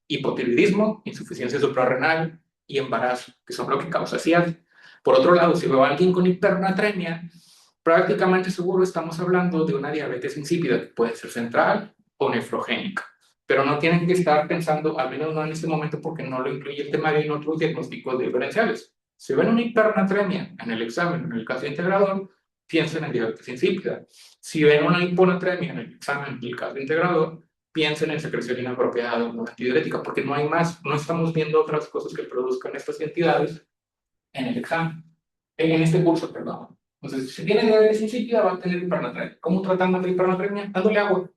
hipotiroidismo, insuficiencia suprarrenal y embarazo, que son lo que causa ciática. Por otro lado, si veo a alguien con hipernatremia, prácticamente seguro estamos hablando de una diabetes insípida, que puede ser central o nefrogénica. Pero no tienen que estar pensando, al menos no en este momento, porque no lo incluye el temario en otros diagnósticos diferenciales. Si ven una hipernatremia en el examen, en el caso integrador, piensen en diabetes insípida. Si ven una hiponatremia en el examen, en el caso integrador, piensen en secreción inapropiada de hormona antidiurética, porque no hay más, no estamos viendo otras cosas que produzcan estas entidades en el examen, en este curso, perdón. Entonces, si tiene diabetes insípida, va a tener hipernatremia. ¿Cómo tratamos la hipernatremia? Dándole agua.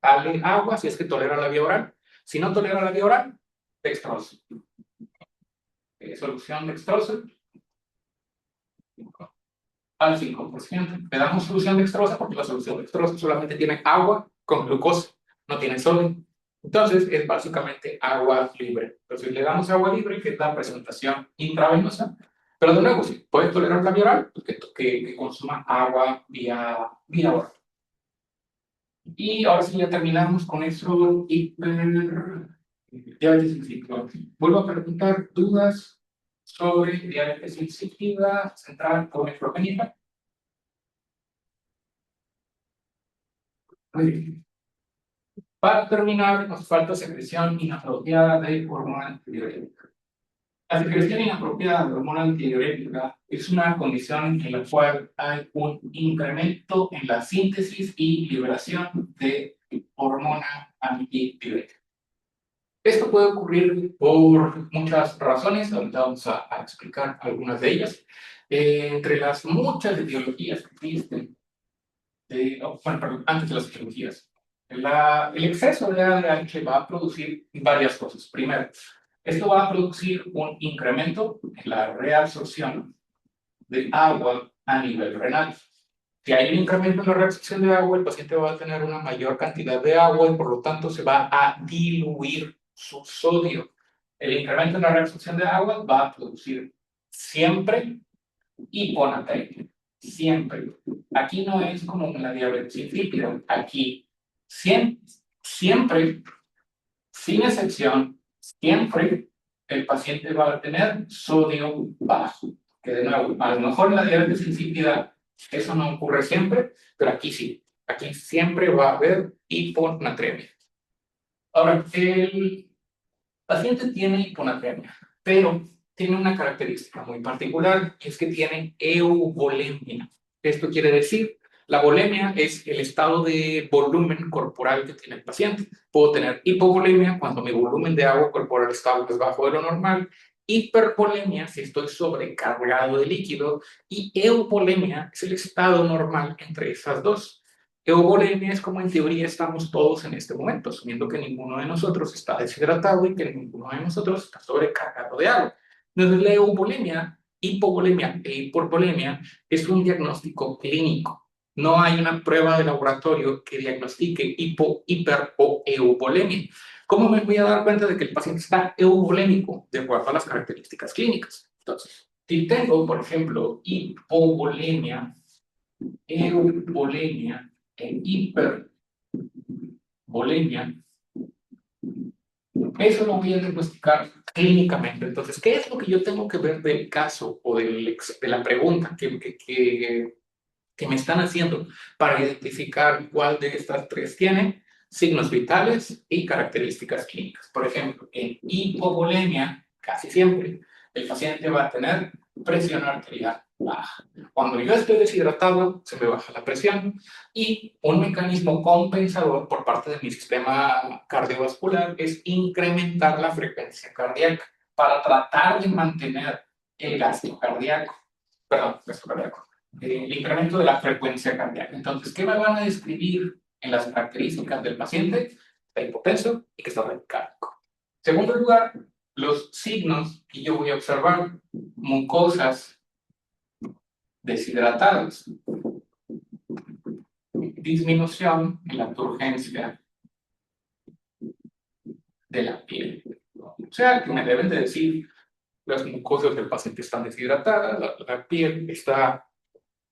Dale agua si es que tolera la vía oral. Si no tolera la vía oral, dextrosa. Solución dextrosa al 5%. Le damos solución dextrosa porque la solución dextrosa solamente tiene agua con glucosa, no tiene sodio. Entonces, es básicamente agua libre. Entonces, le damos agua libre, que es la presentación intravenosa. Pero de nuevo, si puede tolerar la vía oral, pues que consuma agua vía oral. Y ahora sí, ya terminamos con eso. Diabetes insípida. Vuelvo a preguntar dudas sobre diabetes insípida, central o nefrogénica. Muy bien. Para terminar, nos falta secreción inapropiada de hormona antidiurética. La secreción inapropiada de hormona antidiurética es una condición en la cual hay un incremento en la síntesis y liberación de hormona antidiurética. Esto puede ocurrir por muchas razones, ahorita vamos a explicar algunas de ellas. Entre las muchas etiologías que existen, perdón, antes de las etiologías, el exceso de ADH va a producir varias cosas. Primero, esto va a producir un incremento en la reabsorción de agua a nivel renal. Si hay un incremento en la reabsorción de agua, el paciente va a tener una mayor cantidad de agua y por lo tanto se va a diluir su sodio. El incremento en la reabsorción de agua va a producir siempre hiponatremia. Siempre. Aquí no es como en la diabetes insípida. Aquí siempre, sin excepción, siempre el paciente va a tener sodio bajo. Que de nuevo, a lo mejor en la diabetes insípida eso no ocurre siempre, pero aquí sí. Aquí siempre va a haber hiponatremia. Ahora, el paciente tiene hiponatremia, pero tiene una característica muy particular, que es que tiene euvolemia. Esto quiere decir, la volemia es el estado de volumen corporal que tiene el paciente. Puedo tener hipovolemia cuando mi volumen de agua corporal está más bajo de lo normal, hipervolemia si estoy sobrecargado de líquido, y euvolemia es el estado normal entre esas dos. Euvolemia es como en teoría estamos todos en este momento, asumiendo que ninguno de nosotros está deshidratado y que ninguno de nosotros está sobrecargado de agua. Entonces, la euvolemia, hipovolemia e hipervolemia es un diagnóstico clínico. No hay una prueba de laboratorio que diagnostique hiper o euvolemia. ¿Cómo me voy a dar cuenta de que el paciente está euvolémico de acuerdo a las características clínicas? Entonces, si tengo, por ejemplo, hipovolemia, euvolemia e hipervolemia, eso lo voy a diagnosticar clínicamente. Entonces, ¿qué es lo que yo tengo que ver del caso o de la pregunta que me están haciendo para identificar cuál de estas tres tiene signos vitales y características clínicas? Por ejemplo, en hipovolemia, casi siempre, el paciente va a tener presión arterial baja. Cuando yo estoy deshidratado, se me baja la presión y un mecanismo compensador por parte de mi sistema cardiovascular es incrementar la frecuencia cardíaca para tratar de mantener el gasto cardíaco. Perdón, gasto cardíaco. El incremento de la frecuencia cardíaca. Entonces, ¿qué me van a describir en las características del paciente, está hipotenso y que está taquicárdico. Segundo lugar, los signos que yo voy a observar, mucosas deshidratadas, disminución en la turgencia de la piel. O sea, que me deben de decir, las mucosas del paciente están deshidratadas, la piel está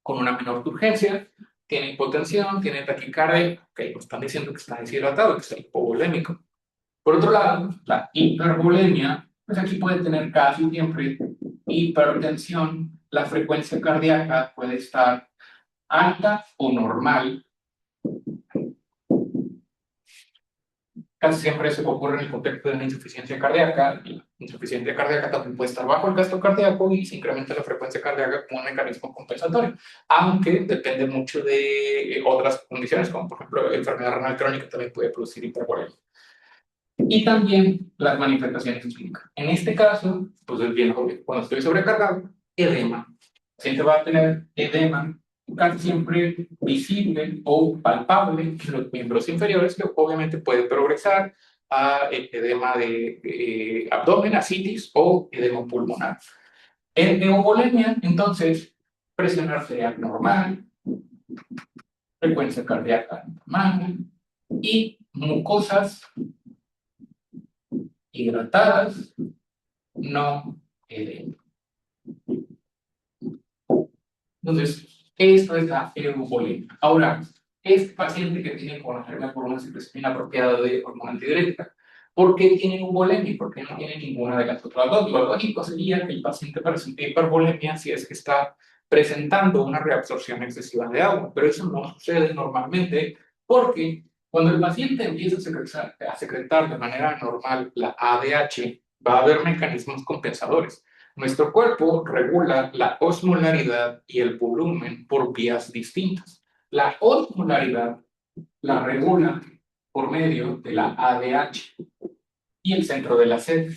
con una menor turgencia, tiene hipotensión, tiene taquicardia, ok, nos están diciendo que está deshidratado, que está hipovolémico. Por otro lado, la hipervolemia, pues aquí puede tener casi siempre hipertensión, la frecuencia cardíaca puede estar alta o normal. Casi siempre se ocurre en el contexto de una insuficiencia cardíaca. La insuficiencia cardíaca también puede estar bajo el gasto cardíaco y se incrementa la frecuencia cardíaca como un mecanismo compensatorio, aunque depende mucho de otras condiciones, como por ejemplo enfermedad renal crónica también puede producir hipervolemia. Y también las manifestaciones clínicas. En este caso, pues es bien obvio, cuando estoy sobrecargado, edema. El paciente va a tener edema casi siempre visible o palpable en los miembros inferiores, que obviamente puede progresar a edema de abdomen, ascitis o edema pulmonar. En euvolemia, entonces, presión arterial normal, frecuencia cardíaca normal y mucosas hidratadas, no edema. Entonces, esto es la euvolemia. Ahora, este paciente que tiene conocerme por una secreción inapropiada de hormona antidiurética, ¿por qué tiene euvolemia? ¿Por qué no tiene ninguna de las otras dos? Lo lógico sería que el paciente presente hipervolemia si es que está presentando una reabsorción excesiva de agua, pero eso no sucede normalmente porque cuando el paciente empieza a secretar de manera normal la ADH, va a haber mecanismos compensadores. Nuestro cuerpo regula la osmolaridad y el volumen por vías distintas. La osmolaridad la regula por medio de la ADH y el centro de la sed.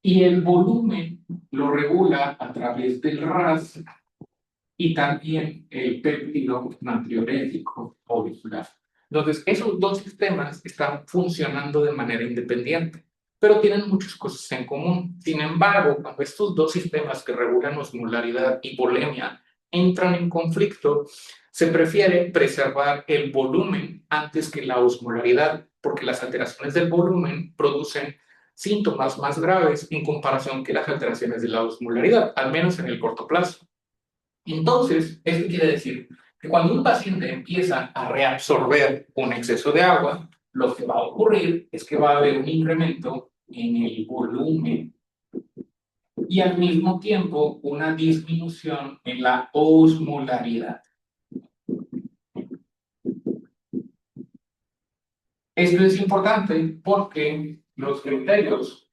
Y el volumen lo regula a través del RAS y también el péptido natriurético auricular. Entonces, esos dos sistemas están funcionando de manera independiente, pero tienen muchas cosas en común. Sin embargo, cuando estos dos sistemas que regulan osmolaridad y volemia entran en conflicto, se prefiere preservar el volumen antes que la osmolaridad, porque las alteraciones del volumen producen síntomas más graves en comparación que las alteraciones de la osmolaridad, al menos en el corto plazo. Entonces, esto quiere decir que cuando un paciente empieza a reabsorber un exceso de agua, lo que va a ocurrir es que va a haber un incremento en el volumen y al mismo tiempo una disminución en la osmolaridad. Esto es importante porque los criterios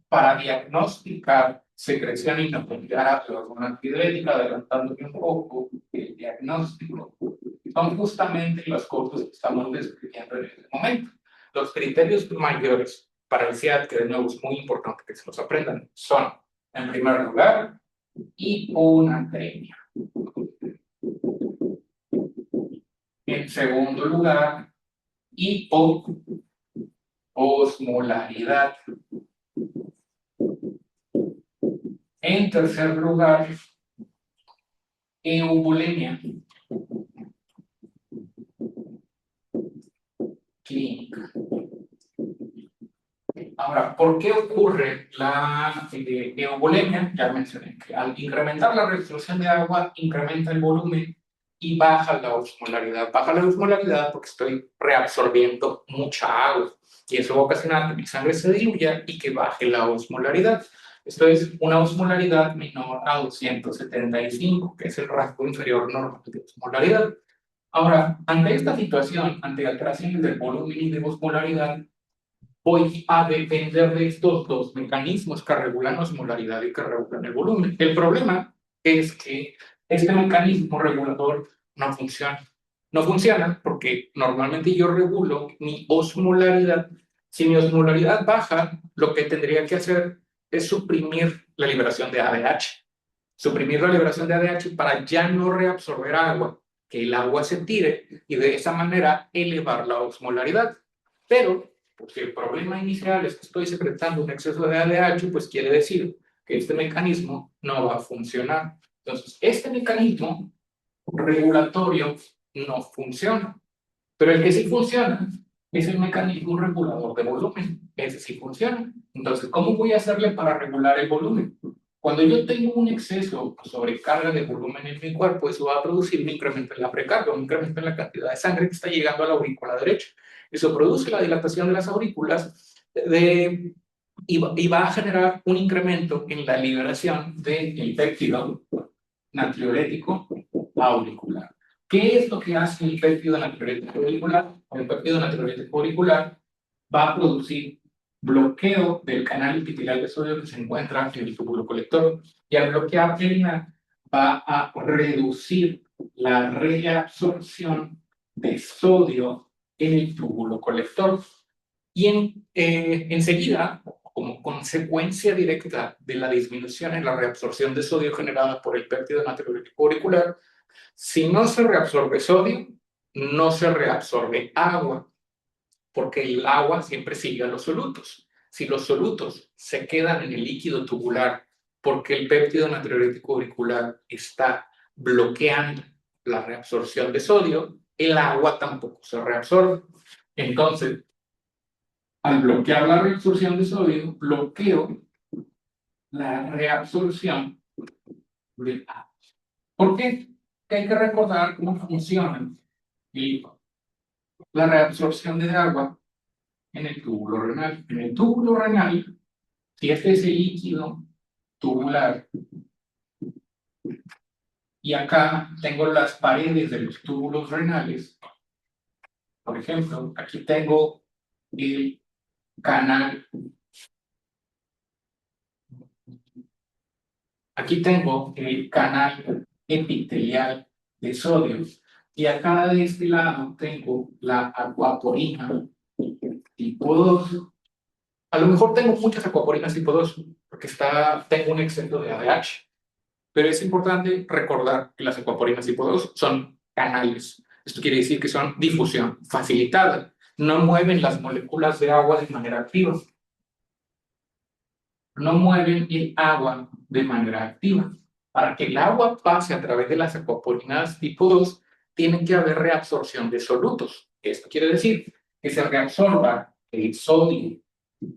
para diagnosticar secreción inapropiada de hormona antidiurética, adelantándome un poco el diagnóstico, son justamente las cosas que estamos describiendo en este momento. Los criterios mayores para el SIAD, que de nuevo es muy importante que se los aprendan, son, en primer lugar, hiponatremia. En segundo lugar, hipoosmolaridad. En tercer lugar, euvolemia clínica. Ahora, ¿por qué ocurre la euvolemia? Ya mencioné que al incrementar la reabsorción de agua, incrementa el volumen y baja la osmolaridad. Baja la osmolaridad porque estoy reabsorbiendo mucha agua y eso va a ocasionar que mi sangre se diluya y que baje la osmolaridad. Esto es una osmolaridad menor a 275, que es el rasgo inferior normal de osmolaridad. Ahora, ante esta situación, ante alteraciones del volumen y de osmolaridad, voy a depender de estos dos mecanismos que regulan osmolaridad y que regulan el volumen. El problema es que este mecanismo regulador no funciona. No funciona porque normalmente yo regulo mi osmolaridad. Si mi osmolaridad baja, lo que tendría que hacer es suprimir la liberación de ADH. Suprimir la liberación de ADH para ya no reabsorber agua, que el agua se tire y de esa manera elevar la osmolaridad. Pero, porque el problema inicial es que estoy secretando un exceso de ADH, pues quiere decir que este mecanismo no va a funcionar. Entonces, este mecanismo regulatorio no funciona. Pero el que sí funciona es el mecanismo regulador de volumen. Ese sí funciona. Entonces, ¿cómo voy a hacerle para regular el volumen? Cuando yo tengo un exceso o sobrecarga de volumen en mi cuerpo, eso va a producir un incremento en la precarga, un incremento en la cantidad de sangre que está llegando a la aurícula derecha. Eso produce la dilatación de las aurículas y va a generar un incremento en la liberación del péptido natriurético auricular. ¿Qué es lo que hace el péptido natriurético auricular? El péptido natriurético auricular va a producir bloqueo del canal epitelial de sodio que se encuentra en el túbulo colector, y al bloquear va a reducir la reabsorción de sodio en el túbulo colector. Y enseguida, como consecuencia directa de la disminución en la reabsorción de sodio generada por el péptido natriurético auricular, si no se reabsorbe sodio, no se reabsorbe agua, porque el agua siempre sigue a los solutos. Si los solutos se quedan en el líquido tubular porque el péptido natriurético auricular está bloqueando la reabsorción de sodio, el agua tampoco se reabsorbe. Entonces, al bloquear la reabsorción de sodio, bloqueo la reabsorción de agua. ¿Por qué? Que hay que recordar cómo funciona la reabsorción de agua en el túbulo renal. En el túbulo renal, si este es el líquido tubular, y acá tengo las paredes de los túbulos renales, por ejemplo, aquí tengo el canal, aquí tengo el canal epitelial de sodio, y acá de este lado tengo la acuaporina tipo 2. A lo mejor tengo muchas acuaporinas tipo 2, porque tengo un exceso de ADH. Pero es importante recordar que las acuaporinas tipo 2 son canales. Esto quiere decir que son difusión facilitada. No mueven las moléculas de agua de manera activa. No mueven el agua de manera activa. Para que el agua pase a través de las acuaporinas tipo 2, tiene que haber reabsorción de solutos. Esto quiere decir que se reabsorba el sodio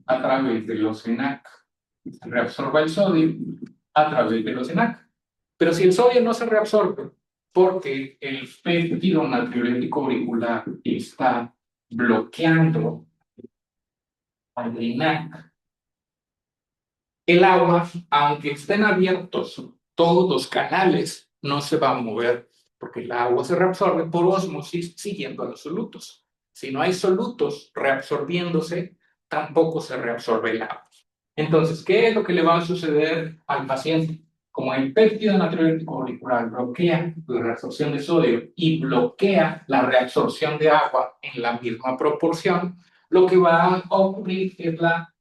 a través de los ENaC. Se reabsorba el sodio a través de los ENaC. Pero si el sodio no se reabsorbe porque el péptido natriurético auricular está bloqueando al ENaC, el agua, aunque estén abiertos todos los canales, no se va a mover porque el agua se reabsorbe por ósmosis siguiendo a los solutos. Si no hay solutos reabsorbiéndose, tampoco se reabsorbe el agua. Entonces, ¿qué es lo que le va a suceder al paciente? Como el péptido natriurético auricular bloquea la reabsorción de sodio y bloquea la reabsorción de agua en la misma proporción, lo que va a ocurrir es la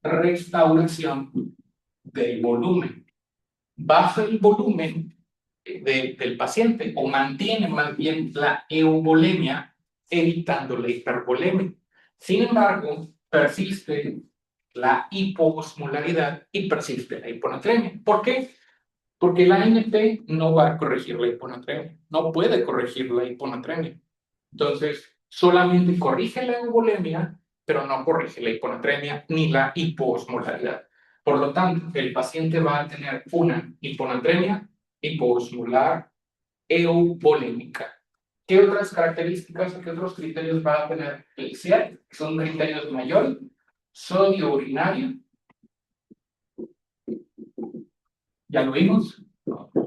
restauración del volumen. Baja el volumen del paciente o mantiene más bien la euvolemia, evitando la hipervolemia. Sin embargo, persiste la hipoosmolaridad y persiste la hiponatremia. ¿Por qué? Porque la ANP no va a corregir la hiponatremia, no puede corregir la hiponatremia. Entonces, solamente corrige la euvolemia, pero no corrige la hiponatremia ni la hipoosmolaridad. Por lo tanto, el paciente va a tener una hiponatremia hipoosmolar euvolémica. ¿Qué otras características o qué otros criterios va a tener el CIAT? Son criterios mayores: sodio urinario. ¿Ya lo vimos?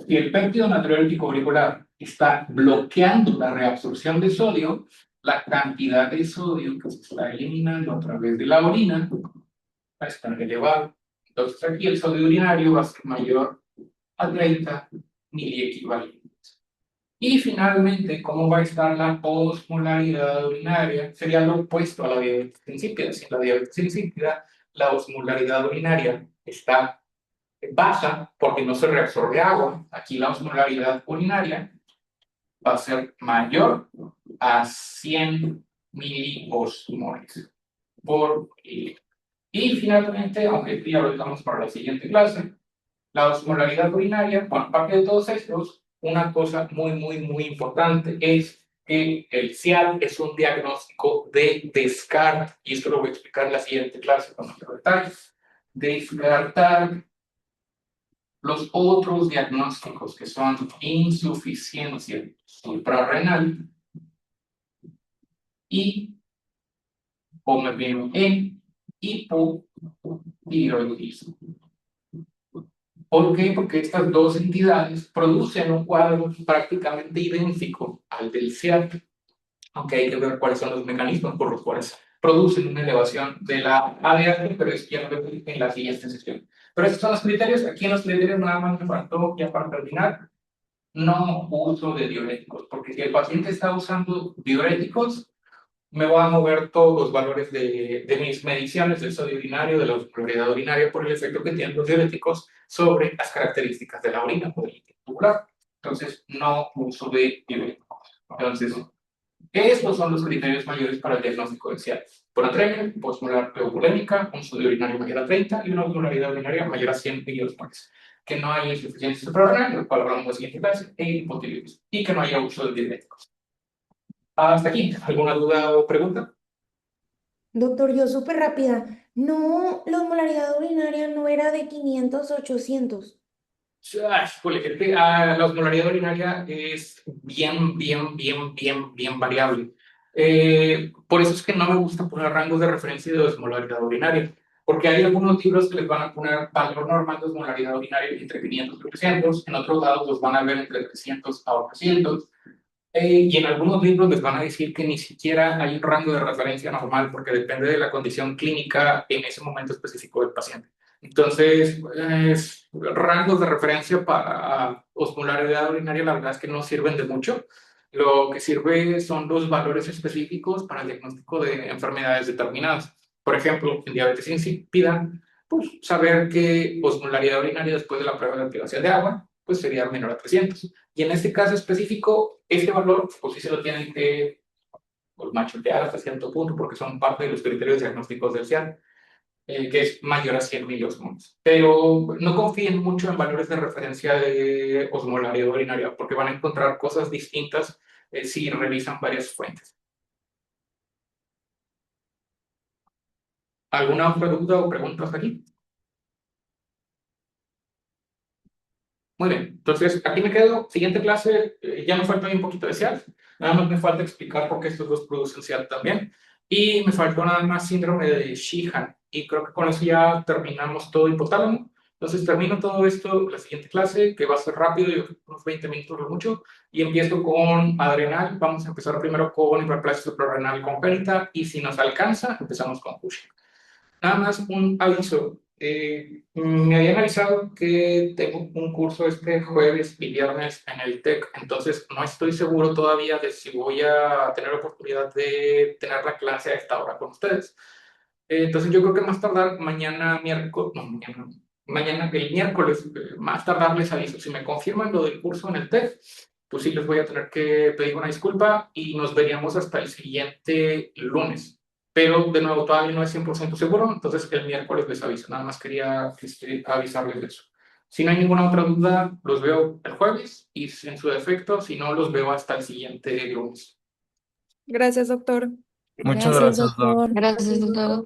Si el péptido natriurético auricular está bloqueando la reabsorción de sodio, la cantidad de sodio que se está eliminando a través de la orina va a estar elevada. Entonces aquí el sodio urinario va a ser mayor a 30 miliequivalentes. Y finalmente, ¿cómo va a estar la osmolaridad urinaria? Sería lo opuesto a la diabetes insípida. Si en la diabetes insípida la osmolaridad urinaria está baja porque no se reabsorbe agua, aquí la osmolaridad urinaria va a ser mayor a 100 miliosmoles por litro. Y finalmente, aunque ya lo dejamos para la siguiente clase, la osmolaridad urinaria, bueno, aparte de todos estos, una cosa muy importante es que el CIAL es un diagnóstico de descarte, y esto lo voy a explicar en la siguiente clase con otros detalles. Descartar los otros diagnósticos que son insuficiencia suprarrenal y, o me veo en hipotiroidismo. ¿Por qué? Porque estas dos entidades producen un cuadro prácticamente idéntico al del CIAT, aunque hay que ver cuáles son los mecanismos por los cuales producen una elevación de la ADH, pero es ya lo vemos en la siguiente sesión. Pero estos son los criterios. Aquí en los criterios nada más me faltó, ya para terminar, no uso de diuréticos, porque si el paciente está usando diuréticos, me voy a mover todos los valores de mis mediciones del sodio urinario, de la osmolaridad urinaria, por el efecto que tienen los diuréticos sobre las características de la orina o del líquido tubular. Entonces, no uso de diuréticos. Entonces, estos son los criterios mayores para el diagnóstico de CIAL. Por atremia, posmolar eubulémica, un sodio urinario mayor a 30 y una osmolaridad urinaria mayor a 100 miliosmoles. Que no haya insuficiencia suprarrenal, lo cual hablamos en la siguiente clase, e hipotiroidismo, y que no haya uso de diuréticos. Hasta aquí, ¿alguna duda o pregunta? Doctor, yo súper rápida. No, la osmolaridad urinaria no era de 500 800. La osmolaridad urinaria es bien variable. Por eso es que no me gusta poner rangos de referencia de osmolaridad urinaria, porque hay algunos libros que les van a poner valor normal de osmolaridad urinaria entre 500 y 300, en otros lados los van a ver entre 300 a 800. Y en algunos libros les van a decir que ni siquiera hay un rango de referencia normal porque depende de la condición clínica en ese momento específico del paciente. Entonces, rangos de referencia para osmolaridad urinaria la verdad es que no sirven de mucho. Lo que sirve son los valores específicos para el diagnóstico de enfermedades determinadas. Por ejemplo, en diabetes insípida, pues saber que osmolaridad urinaria después de la prueba de activación de agua pues sería menor a 300. Y en este caso específico, este valor, pues sí se lo tienen que pues, machotear hasta cierto punto, porque son parte de los criterios diagnósticos del CIAN, que es mayor a 100 miliosmoles. Pero no confíen mucho en valores de referencia de osmolaridad urinaria, porque van a encontrar cosas distintas si revisan varias fuentes. ¿Alguna otra duda o pregunta hasta aquí? Muy bien, entonces aquí me quedo. Siguiente clase, ya me falta un poquito de SEAL. Nada más me falta explicar por qué estos dos producen SEAL también. Y me faltó nada más síndrome de Sheehan. Y creo que con eso ya terminamos todo hipotálamo. Entonces termino todo esto la siguiente clase, que va a ser rápido, yo creo que unos 20 minutos o mucho. Y empiezo con adrenal. Vamos a empezar primero con hiperplasia suprarrenal congénita. Y si nos alcanza, empezamos con Cushing. Nada más un aviso. Me habían avisado que tengo un curso este jueves y viernes en el TEC, entonces no estoy seguro todavía de si voy a tener oportunidad de tener la clase a esta hora con ustedes. Entonces yo creo que más tardar mañana miércoles, no, mañana el miércoles, más tardar les aviso. Si me confirman lo del curso en el TEC, pues sí les voy a tener que pedir una disculpa y nos veríamos hasta el siguiente lunes. Pero de nuevo, todavía no es 100% seguro, entonces el miércoles les aviso. Nada más quería avisarles de eso. Si no hay ninguna otra duda, los veo el jueves y en su defecto, si no, los veo hasta el siguiente lunes. Gracias, doctor. Muchas Gracias, gracias, Doc. doctor. Gracias, doctor.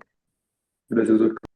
Gracias, doctor.